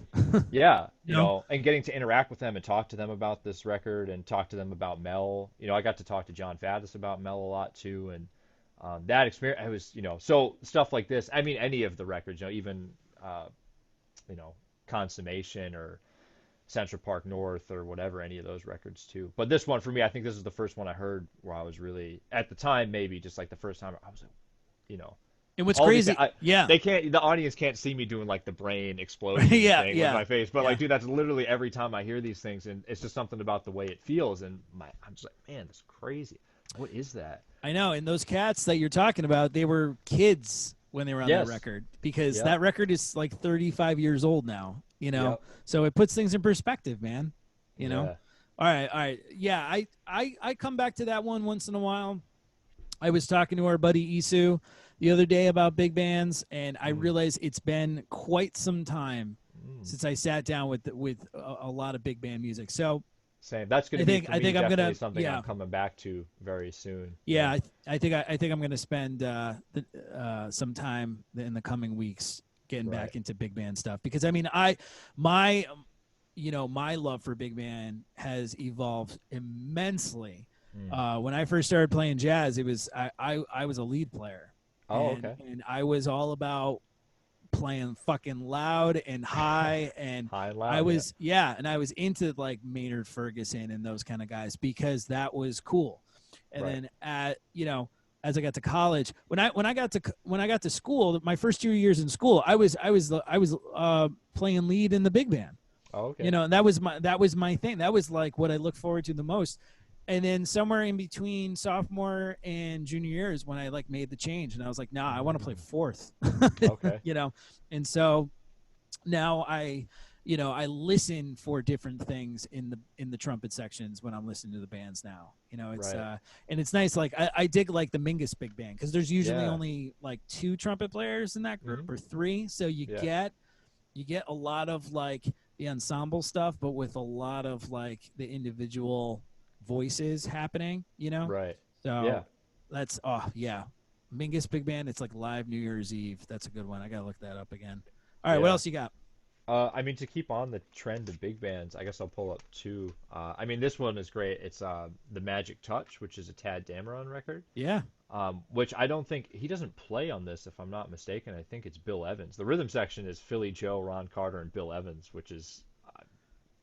yeah, You know? and getting to interact with them and talk to them about this record and talk to them about Mel. I got to talk to John Faddis about Mel a lot too, and that experience, I was, so stuff like this. I mean, any of the records, even, uh, you know, Consummation or Central Park North or whatever, any of those records too. But this one for me, I think this is the first one I heard where I was really, at the time, maybe just like the first time I was like, you know, And what's all these crazy? Yeah. the audience can't see me doing like the brain explosion Yeah. thing with Yeah. my face, but Yeah. like dude, that's literally every time I hear these things, and it's just something about the way it feels, and I'm just like, man, that's crazy. What is that? I know. And those cats that you're talking about, they were kids when they were on that Yes. record because Yep. that record is like 35 years old now, Yep. So it puts things in perspective, man, you know? Yeah. All right. All right. Yeah. I come back to that one once in a while. I was talking to our buddy Isu the other day about big bands, and I Mm. realized it's been quite some time Mm. since I sat down with a lot of big band music. So Same. That's going I to be think for I me think I'm definitely gonna something I'm coming back to very soon. yeah, I think I'm gonna spend some time in the coming weeks getting Right. back into big band stuff because I mean my my love for big band has evolved immensely Mm. When I first started playing jazz, it was I was a lead player, Oh, okay. and I was all about playing fucking loud and high, and High and I loud, yeah. was and I was into like Maynard Ferguson and those kind of guys because that was cool. And Right. then as I got to college, when I got to school, my first 2 years in school, I was playing lead in the big band. Oh, okay. And that was my thing. That was like what I look forward to the most. And then somewhere in between sophomore and junior year is when I like made the change, and I was like, nah, I want to play Mm. fourth. Okay. And so now I listen for different things in the trumpet sections when I'm listening to the bands now. It's Right. and it's nice. Like I dig like the Mingus big band because there's usually Yeah. only like two trumpet players in that group Hmm. or three, so Yeah. you get a lot of like the ensemble stuff, but with a lot of like the individual voices happening. Right. Yeah. So that's yeah. Mingus Big Band, it's like live New Year's Eve. That's a good one. I gotta look that up again. All right, what Yeah. else you got? I mean, to keep on the trend of big bands, I guess I'll pull up two. I mean, this one is great. It's The Magic Touch, which is a Tad Dameron record. Yeah. Which I don't think he doesn't play on this, if I'm not mistaken. I think it's Bill Evans. The rhythm section is Philly Joe, Ron Carter, and Bill Evans, which is,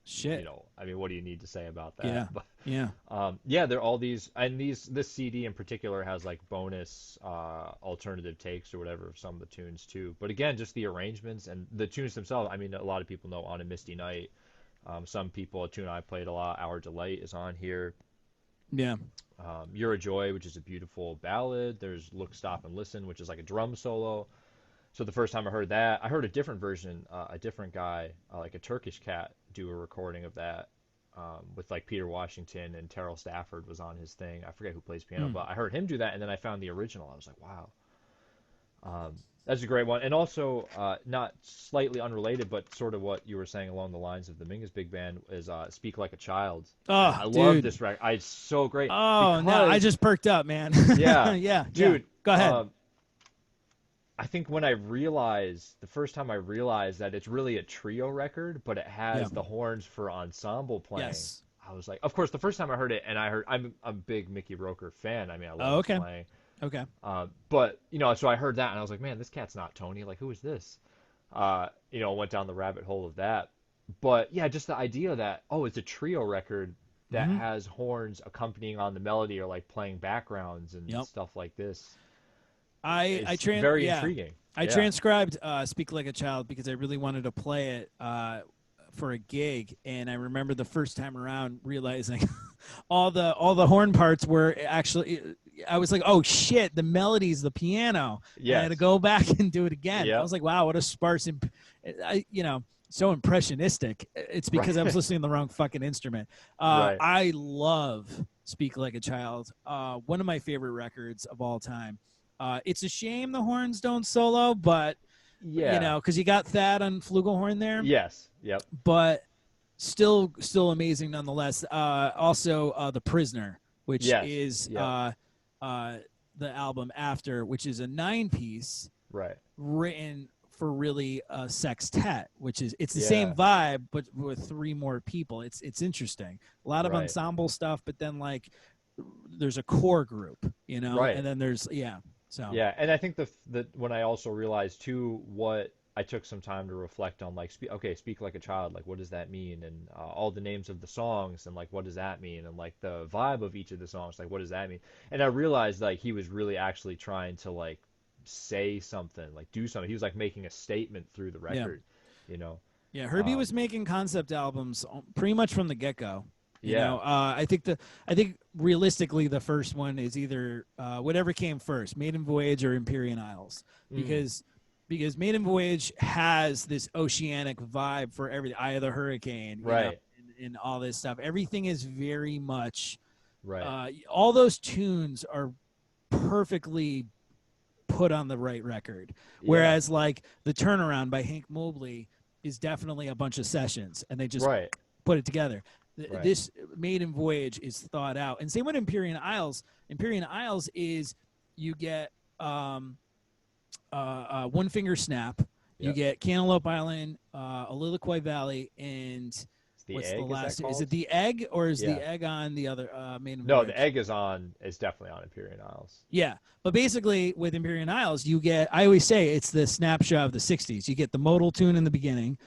Shit. I mean, what do you need to say about that? Yeah. Yeah. Yeah, they're all these, and this CD in particular has like bonus alternative takes or whatever of some of the tunes too. But again, just the arrangements and the tunes themselves. I mean, a lot of people know On a Misty Night. Some people, a tune I played a lot, Our Delight, is on here. Yeah. You're a Joy, which is a beautiful ballad. There's Look, Stop, and Listen, which is like a drum solo. So the first time I heard that, I heard a different version, a different guy, like a Turkish cat, do a recording of that with like Peter Washington, and Terrell Stafford was on his thing. I forget who plays piano, Mm. but I heard him do that, and then I found the original. I was like, wow, that's a great one. And also, not slightly unrelated, but sort of what you were saying along the lines of the Mingus Big Band is Speak Like a Child. Oh, I love dude. this record. It's so great Oh no, I because, just perked up, man. yeah, Yeah. Yeah. dude. Go ahead. I think when I realized the first time I realized that it's really a trio record, but it Yeah. has the horns for ensemble playing. Yes. I was like, of course, the first time I heard it, and I'm a big Mickey Roker fan. I mean, I love Oh, his okay. playing. Okay. But so I heard that, and I was like, man, this cat's not Tony. Like, who is this? Went down the rabbit hole of that. But yeah, just the idea that it's a trio record that Mm-hmm. has horns accompanying on the melody or like playing backgrounds and Yep. stuff like this. I It's very yeah. intriguing. I Yeah. transcribed "Speak Like a Child" because I really wanted to play it for a gig, and I remember the first time around realizing all the horn parts were actually. I was like, "Oh shit!" The melody's the piano, and I had to Yes. go back and do it again. I Yep. was like, "Wow, what a sparse!" So impressionistic. It's because I was Right. listening to the wrong fucking instrument. Right. I love "Speak Like a Child." One of my favorite records of all time. It's a shame the horns don't solo, but Yeah. because you got Thad on flugelhorn there, Yes. Yep. but still amazing nonetheless. Also, The Prisoner, which Yes. is Yep. the album after, which is a 9-piece Right. written for really a sextet, which is it's the same Yeah. vibe but with three more people. It's interesting. A lot of Right. ensemble stuff, but then like there's a core group, Right. and then there's So Yeah. And I think the when I also realized too what I took some time to reflect on, like, speak like a child, like, what does that mean? And all the names of the songs, and like, what does that mean? And like the vibe of each of the songs, like, what does that mean? And I realized like he was really actually trying to like say something, like do something. He was like making a statement through the yeah. record, you know. Yeah, Herbie was Um, making concept albums pretty much from the get go. yeah. I think realistically the first one is either whatever came first, Maiden Voyage or Empyrean Isles, Mm, because Maiden Voyage has this oceanic vibe for everything. Eye of the Hurricane, right. and all this stuff. Everything is very much. Right. All those tunes are perfectly put on the right record. Yeah. Whereas like the Turnaround by Hank Mobley is definitely a bunch of sessions, and they just Right. put it together. Right. This Maiden Voyage is thought out, and same with Empyrean Isles. Empyrean Isles is you get One Finger Snap, you Yep. get Cantaloupe Island, Aliloquy Valley, and The What's the Egg, is that last? Is called? it The Egg, or is Yeah. The Egg on the other Maiden No, Voyage? The Egg is definitely on Imperial Isles. Yeah, but basically with Imperial Isles, you get. I always say it's the snapshot of the '60s. You get the modal tune in the beginning.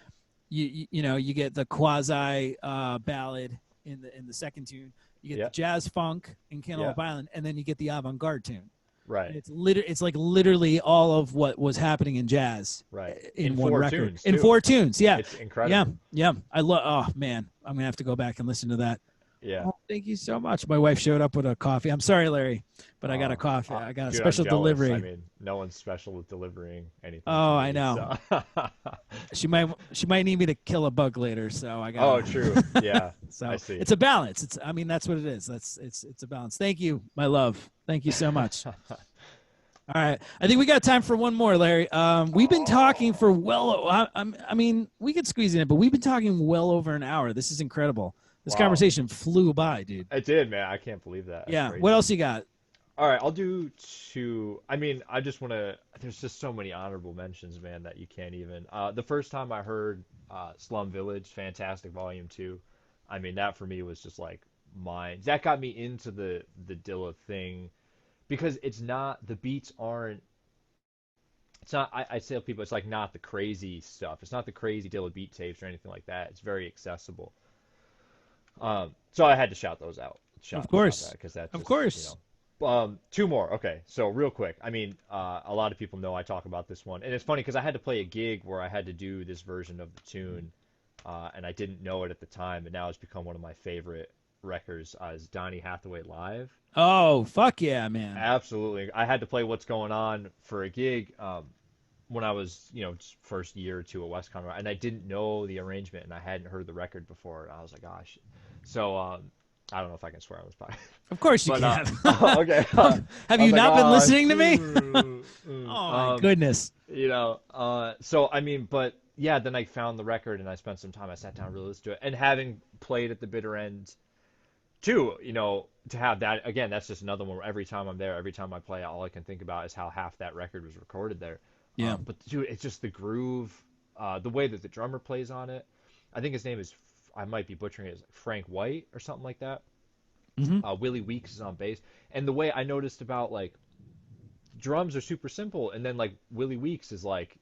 You get the quasi ballad in the second tune. You get the Yeah. jazz funk in Yeah. Cantaloupe Island, and then you get the avant-garde tune. Right. And it's like literally all of what was happening in jazz Right. in one four record. tunes In too. 4 tunes, yeah. It's incredible. Yeah. I love. Oh man, I'm gonna have to go back and listen to that. Yeah. Oh, thank you so much. My wife showed up with a coffee. I'm sorry, Larry, but I got a coffee. I got a Dude, I'm special jealous. delivery. I mean, no one's special with delivering anything. Oh, to I me, know. so. She might need me to kill a bug later, so I got. Oh, true. Yeah. So I see. it's a balance. I mean, that's what it is. It's a balance. Thank you, my love. Thank you so much. All right, I think we got time for one more, Larry. We've been talking for I mean, we could squeeze it in, but we've been talking well over an hour. This is incredible. This conversation flew by, dude. It did, man. I can't believe that. That's yeah. crazy. What else you got? All right, I'll do two. I mean, I just want to. There's just so many honorable mentions, man, that you can't even. The first time I heard Slum Village, Fantastic Volume 2, I mean, that for me was just like mine. That got me into the Dilla thing because it's not, the beats aren't, it's not, I say to people, it's like not the crazy stuff. It's not the crazy Dilla beat tapes or anything like that. It's very accessible. So I had to shout those out. Of course. Because that's of just, course. Two more. Okay, so real quick. I mean, a lot of people know I talk about this one, and it's funny because I had to play a gig where I had to do this version of the tune, and I didn't know it at the time, and now it's become one of my favorite records. Is Donny Hathaway Live? Oh, fuck yeah, man! Absolutely. I had to play What's Going On for a gig when I was, just first year or two at West Conroe, and I didn't know the arrangement, and I hadn't heard the record before, and I was like, gosh. So I don't know if I can swear on this podcast. Of course you can. Okay. Have you not been listening to me? Oh my goodness. So I mean, but yeah, then I found the record and I spent some time. I sat down and really listened to it, and having played at the bitter end, too. To have that again, that's just another one where every time I'm there, every time I play, all I can think about is how half that record was recorded there. Yeah. But dude, it's just the groove, the way that the drummer plays on it. I think his name is, I might be butchering it, is Frank White or something like that. Mm-hmm. Willie Weeks is on bass, and the way I noticed about like drums are super simple, and then like Willie Weeks is like,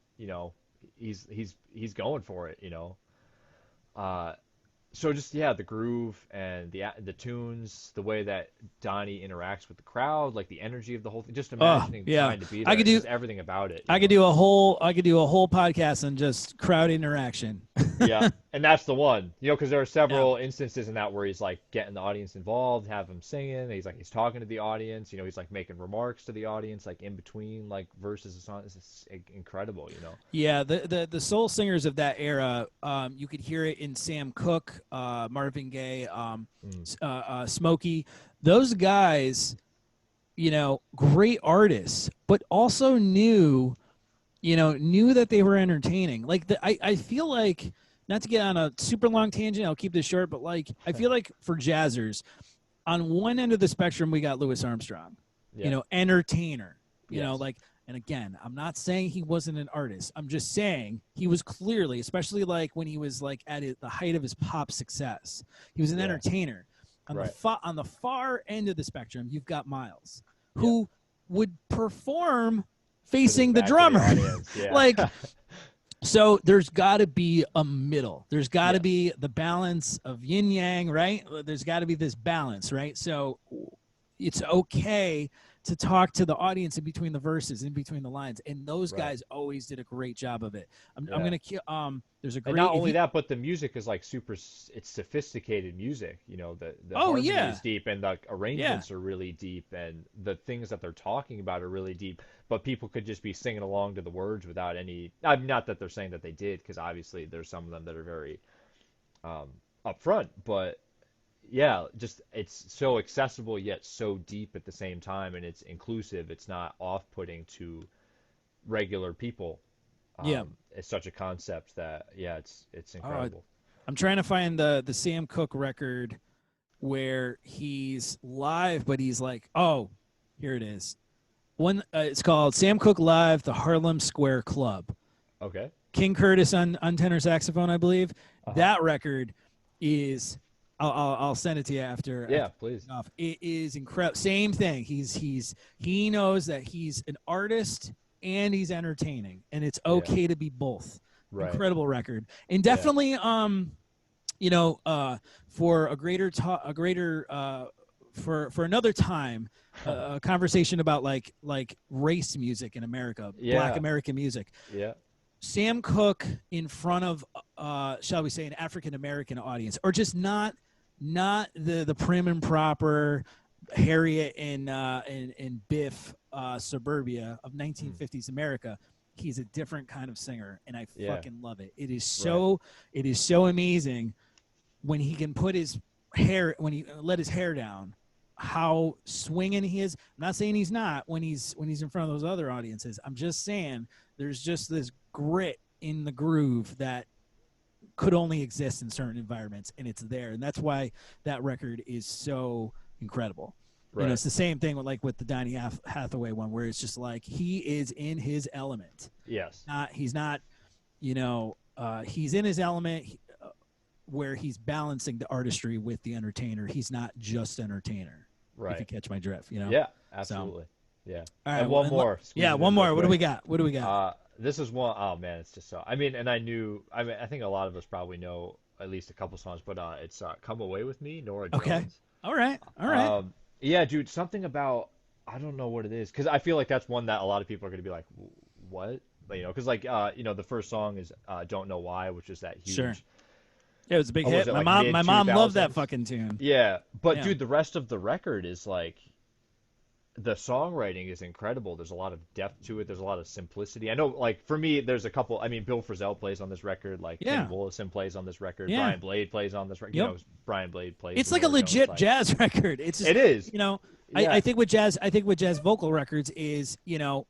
he's going for it, So just the groove and the tunes, the way that Donnie interacts with the crowd, like the energy of the whole thing, just imagining trying to be there, just everything about it. I could do a whole podcast on just crowd interaction. Yeah, and that's the one, because there are several instances in that where he's like getting the audience involved, have them singing. He's talking to the audience, he's like making remarks to the audience, like in between like verses and songs. It's incredible, Yeah, the soul singers of that era, you could hear it in Sam Cooke, Marvin Gaye, Smokey. Those guys, great artists, but also knew that they were entertaining. Like I feel like, not to get on a super long tangent, I'll keep this short, but like I feel like for jazzers, on one end of the spectrum we got Louis Armstrong, entertainer, and again, I'm not saying he wasn't an artist. I'm just saying he was clearly, especially like when he was like at the height of his pop success, he was an entertainer. On the far end of the spectrum, you've got Miles, who would perform facing the drummer. Like, so there's got to be a middle. There's got to be the balance of yin yang, right? There's got to be this balance, right? So it's okay to talk to the audience in between the verses, in between the lines, and those guys always did a great job of it. I'm gonna there's a great. And not only that, but the music is like super. It's sophisticated music. The harmony is deep, and the arrangements are really deep, and the things that they're talking about are really deep. But people could just be singing along to the words without any. Not that they're saying that they did, because obviously there's some of them that are very upfront, but. Yeah, just it's so accessible yet so deep at the same time, and it's inclusive. It's not off-putting to regular people. It's such a concept that it's incredible. I'm trying to find the Sam Cooke record where he's live, but he's like, oh, here it is. It's called Sam Cooke Live, the Harlem Square Club. Okay. King Curtis on tenor saxophone, I believe. That record is I'll send it to you after. Yeah, please. Off. It is incredible. Same thing. He knows that he's an artist and he's entertaining, and it's Yeah. okay to be both. Right. Incredible record, and Yeah. definitely for for another time, a conversation about like race music in America, Black Yeah. American music. Yeah. Sam Cooke in front of, shall we say, an African American audience, or just not the prim and proper Harriet and Biff suburbia of 1950s America. He's a different kind of singer, and I Yeah. fucking love it. It is Right. so amazing when he can put his hair, when he let his hair down, how swinging he is. I'm not saying he's not when he's in front of those other audiences. I'm just saying there's just this grit in the groove that could only exist in certain environments, and it's there, and that's why that record is so incredible. Right. It's the same thing with the Donny Hathaway one, where it's just like he is in his element. Yes. He's not, he's in his element. Where he's balancing the artistry with the entertainer. He's not just entertainer. Right. If you catch my drift, Yeah, absolutely. So, yeah. All right, and one more. Yeah, one more. What do we got? This is one, oh man, it's just so, I mean, and I think a lot of us probably know at least a couple songs, but it's Come Away With Me, Nora Jones. Okay. All right. Yeah, dude, something about, I don't know what it is, because I feel like that's one that a lot of people are going to be like, what? Because the first song is Don't Know Why, which is that huge. Sure. Yeah, it was a big hit. My mom loved that fucking tune. Yeah, but dude, the rest of the record is like, the songwriting is incredible. There's a lot of depth to it. There's a lot of simplicity. I know, like, for me, there's a couple. I mean, Bill Frisell plays on this record. Like, Ken Willison plays on this record. Yeah. Brian Blade plays on this record. Yep. Brian Blade plays. It's like a legit jazz record. It's just, it is. I think with jazz vocal records is,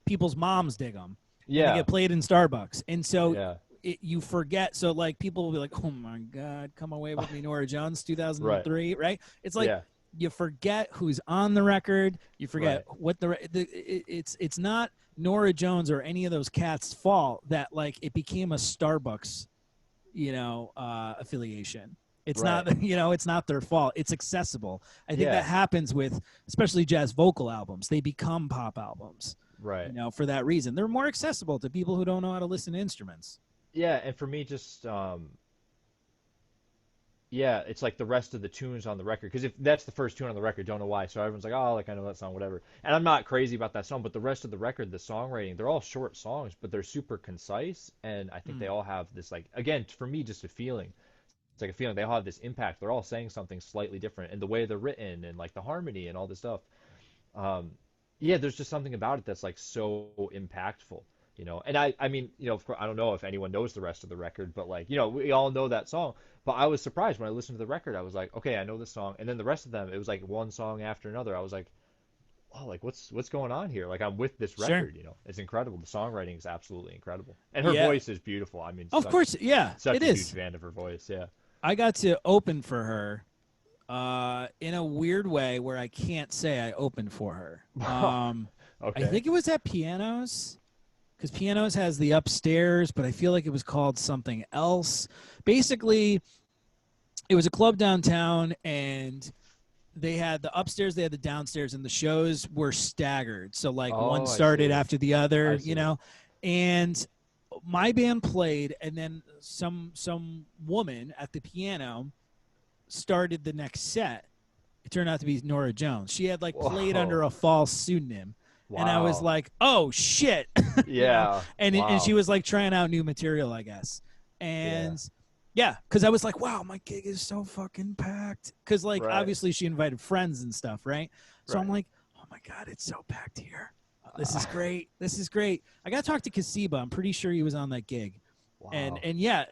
people's moms dig them. Yeah. They get played in Starbucks, and so you forget. So like people will be like, "Oh my God, Come Away With Me, Nora Jones, 2003," right? It's like. You forget who's on the record. You forget what it's not Nora Jones or any of those cats' fault that like it became a Starbucks, affiliation. It's not, it's not their fault. It's accessible. I think that happens with especially jazz vocal albums. They become pop albums, right? For that reason, they're more accessible to people who don't know how to listen to instruments. Yeah, and for me, just yeah, it's like the rest of the tunes on the record. Because if that's the first tune on the record, Don't Know Why. So everyone's like, oh, like I know that song, whatever. And I'm not crazy about that song, but the rest of the record, the songwriting, they're all short songs, but they're super concise. And I think they all have this, like, again, for me, just a feeling. It's like a feeling. They all have this impact. They're all saying something slightly different. And the way they're written and like the harmony and all this stuff. Yeah, there's just something about it that's like so impactful. And I mean, of course, I don't know if anyone knows the rest of the record, but like, we all know that song. But I was surprised when I listened to the record. I was like, okay, I know this song. And then the rest of them, it was like one song after another. I was like, oh, like what's going on here? Like I'm with this record, It's incredible. The songwriting is absolutely incredible. And her voice is beautiful. I mean, of course, such it a is. huge fan of her voice, yeah. I got to open for her in a weird way where I can't say I opened for her. Okay. I think it was at Pianos. Because Pianos has the upstairs, but I feel like it was called something else. Basically, it was a club downtown, and they had the upstairs, they had the downstairs, and the shows were staggered. So, like, one started after the other, And my band played, and then some woman at the piano started the next set. It turned out to be Nora Jones. She had, like, played under a false pseudonym. Wow. And I was like, oh, shit. Yeah. And she was like trying out new material, I guess. And because I was like, wow, my gig is so fucking packed. Because like, obviously she invited friends and stuff, right? So I'm like, oh my God, it's so packed here. This is great. This is great. I got to talk to Kasiba. I'm pretty sure he was on that gig. Wow. And yeah,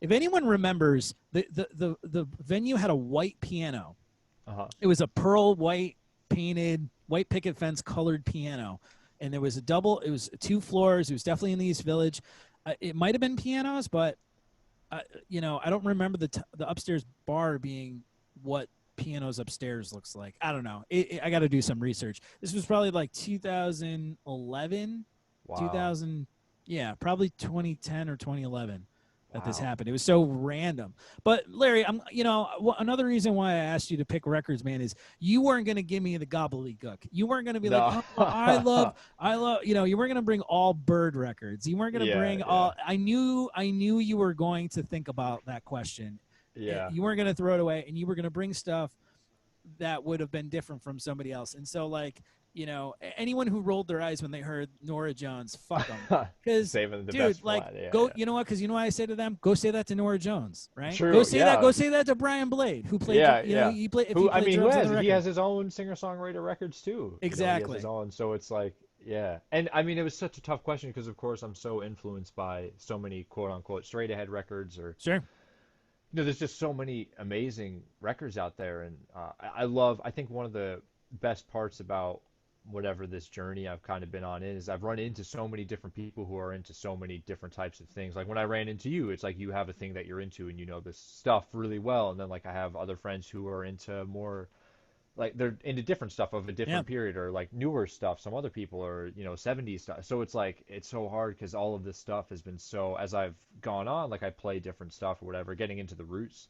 if anyone remembers, the venue had a white piano. It was a pearl white painted white picket fence colored piano, and there was it was 2 floors. It was definitely in the East Village. It might have been Pianos, but I don't remember the upstairs bar being what Pianos upstairs looks like. I don't know. I got to do some research. This was probably like 2011. Wow. 2000, yeah, probably 2010 or 2011. that this Wow. happened. It was so random. But Larry, another reason why I asked you to pick records, man, is you weren't going to give me the gobbledygook. You weren't going to be like, No. oh, I love, you weren't going to bring all Bird records. You weren't going to Yeah, bring yeah, all. I knew you were going to think about that question. yeah. You weren't going to throw it away, and you were going to bring stuff that would have been different from somebody else. And so, like, anyone who rolled their eyes when they heard Nora Jones, fuck them. Because, Saving the dude, best like, for yeah, go, yeah. you know what? Because you know what I say to them? Go say that to Nora Jones, right? True, yeah. Go say that to Brian Blade, who played, Yeah, yeah. he played, if Who he I played mean, drums on the record. he has his own singer-songwriter records too. He has Exactly. his own, so it's like, yeah. And I mean, it was such a tough question because, of course, I'm so influenced by so many quote-unquote straight ahead records, or Sure. there's just so many amazing records out there, and I think one of the best parts about whatever this journey I've kind of been on is I've run into so many different people who are into so many different types of things. Like when I ran into you, it's like you have a thing that you're into and you know this stuff really well, and then like I have other friends who are into more, like they're into different stuff of a different period, or like newer stuff. Some other people are, 70s stuff. So it's like it's so hard because all of this stuff has been so, as I've gone on, like I play different stuff or whatever, getting into the roots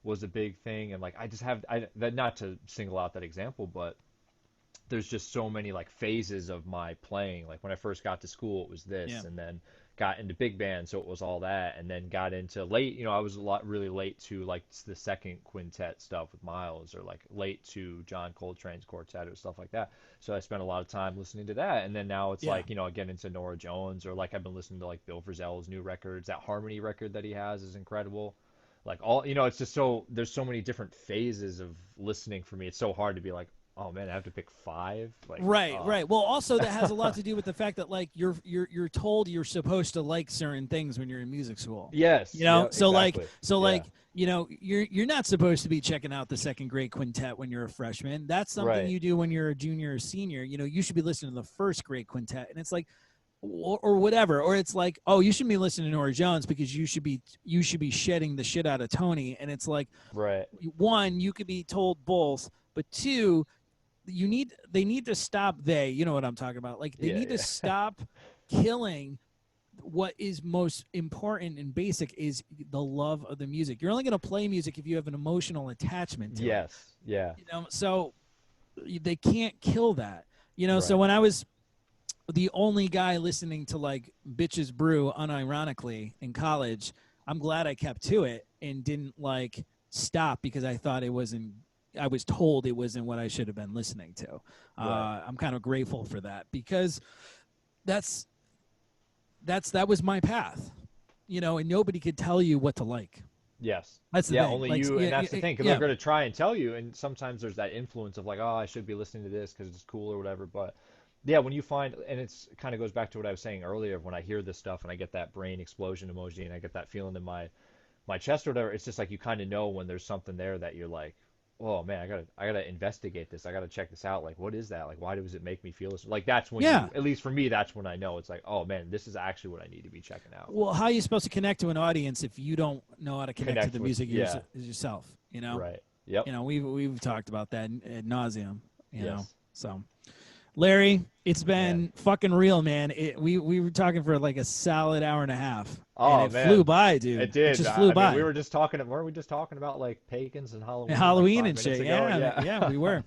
was a big thing. And like I just have that, not to single out that example, but there's just so many like phases of my playing. Like when I first got to school, it was this, and then got into big band, so it was all that, and then got into late. I was really late to like the second quintet stuff with Miles, or like late to John Coltrane's quartet or stuff like that. So I spent a lot of time listening to that, and then now it's like I get into Nora Jones, or like I've been listening to like Bill Frisell's new records. That Harmony record that he has is incredible. Like all, it's just so there's so many different phases of listening for me. It's so hard to be like, oh man, I have to pick five. Like, Right. Well, also that has a lot to do with the fact that like you're told you're supposed to like certain things when you're in music school. Yes. Yeah, So exactly. like you're not supposed to be checking out the second grade quintet when you're a freshman. That's something you do when you're a junior or senior. You should be listening to the first grade quintet, and it's like, or whatever. Or it's like, oh, you should be listening to Nora Jones because you should be shedding the shit out of Tony. And it's like, one, you could be told both, but two, they need to stop. You know what I'm talking about? Like they need to stop killing what is most important and basic is the love of the music. You're only going to play music if you have an emotional attachment to it. Yes. Yeah. So they can't kill that. So when I was the only guy listening to like Bitches Brew unironically in college, I'm glad I kept to it and didn't like stop because I thought I was told it wasn't what I should have been listening to. I'm kind of grateful for that because that was my path, and nobody could tell you what to like. Yes. That's the thing. Only like, you, and that's the thing, because they're going to try and tell you, and sometimes there's that influence of like, oh, I should be listening to this because it's cool or whatever, but yeah, when you find, and it's kind of goes back to what I was saying earlier, when I hear this stuff and I get that brain explosion emoji and I get that feeling in my chest or whatever, it's just like you kind of know when there's something there that you're like, oh man, I gotta investigate this. I gotta check this out. Like, what is that? Like, why does it make me feel this? Like, that's when at least for me, that's when I know it's like, oh man, this is actually what I need to be checking out. Well, how are you supposed to connect to an audience if you don't know how to connect to the music yourself? Right. Yep. We've talked about that ad nauseum. You know, so. Larry, it's been fucking real, man. We were talking for like a solid hour and a half. Oh, and it flew by, dude. It did. It just flew by. We were just talking. Weren't we just talking about like pagans and Halloween? Halloween and shit. Yeah, we were.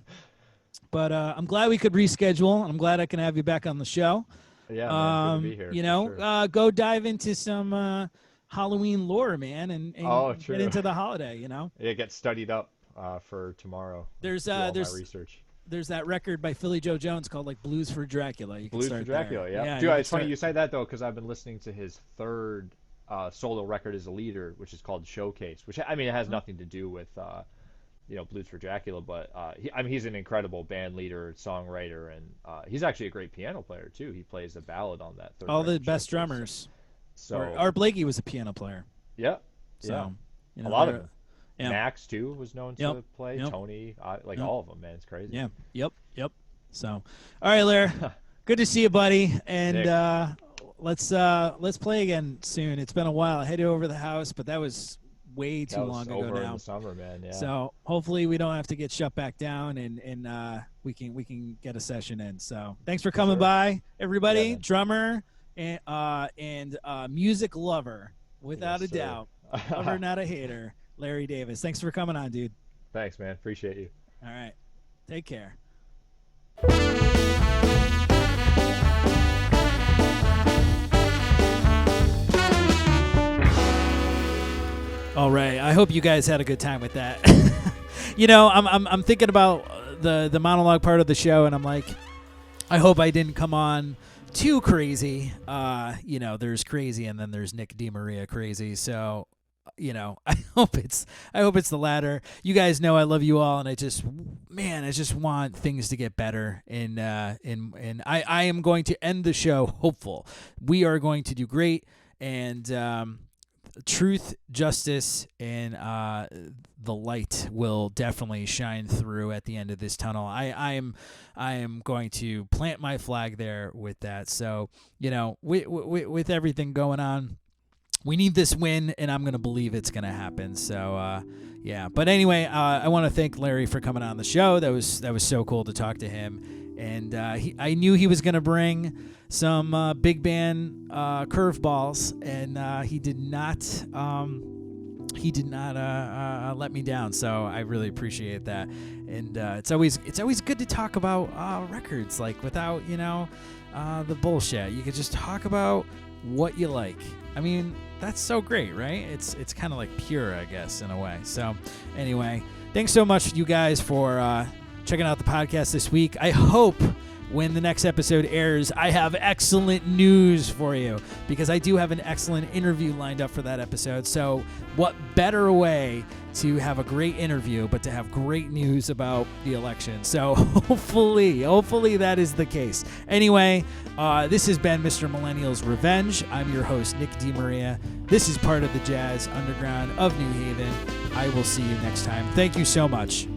But I'm glad we could reschedule. I'm glad I can have you back on the show. Yeah, man, good to be here. Go dive into some Halloween lore, man, and get into the holiday. It gets studied up for tomorrow. There's my research. There's that record by Philly Joe Jones called like Blues for Dracula. You can Blues start for Dracula, there. Yeah. Dude, it's funny you say that though, because I've been listening to his third solo record as a leader, which is called Showcase. Which I mean, it has nothing to do with Blues for Dracula, but he's an incredible band leader, songwriter, and he's actually a great piano player too. He plays a ballad on that third. All the best drummers. So Art Blakey was a piano player. Yeah. So a lot of them. Yeah. Max too was known to play. Tony, all of them, man, it's crazy. Yeah. Yep. So, all right, Larry, good to see you, buddy. And let's play again soon. It's been a while. I had to over the house, but that was way too long ago over now. In the summer, man. Yeah. So hopefully we don't have to get shut back down, and we can get a session in. So thanks for coming by, everybody. Drummer and music lover. Without a sir. doubt. Lover, not a hater. Larry Davis. Thanks for coming on, dude. Thanks, man. Appreciate you. All right. Take care. All right. I hope you guys had a good time with that. I'm thinking about the monologue part of the show, and I'm like, I hope I didn't come on too crazy. There's crazy, and then there's Nick DeMaria crazy. So, I hope it's the latter. You guys know I love you all, and I just want things to get better. And I am going to end the show hopeful. We are going to do great, and truth, justice, and the light will definitely shine through at the end of this tunnel. I am going to plant my flag there with that. So, with everything going on, we need this win, and I'm going to believe it's going to happen. So, yeah. But anyway, I want to thank Larry for coming on the show. That was so cool to talk to him. And I knew he was going to bring some big band curveballs, and he did not let me down. So I really appreciate that. And it's always good to talk about records, like without the bullshit. You could just talk about what you like. I mean, that's so great, right? It's kind of like pure, I guess, in a way. So anyway, thanks so much, you guys, for checking out the podcast this week. I hope when the next episode airs, I have excellent news for you, because I do have an excellent interview lined up for that episode. So what better way to have a great interview but to have great news about the election? So hopefully that is the case. Anyway, this has been Mr. Millennial's Revenge. I'm your host, Nick DeMaria. This is part of the Jazz Underground of New Haven. I will see you next time. Thank you so much.